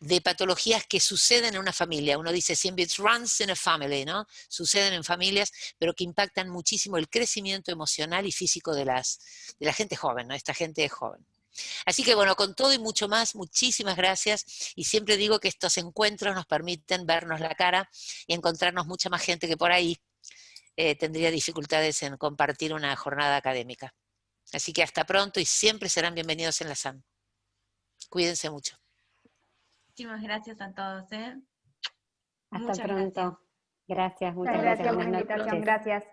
de patologías que suceden en una familia. Uno dice siempre, it runs in a family, ¿no? Suceden en familias, pero que impactan muchísimo el crecimiento emocional y físico de la gente joven, ¿no? Esta gente es joven. Así que bueno, con todo y mucho más, muchísimas gracias. Y siempre digo que estos encuentros nos permiten vernos la cara y encontrarnos mucha más gente que por ahí tendría dificultades en compartir una jornada académica. Así que hasta pronto y siempre serán bienvenidos en la SAN. Cuídense mucho. Muchísimas gracias a todos. Hasta pronto. Gracias, muchas Gracias gracias. por la invitación, gracias.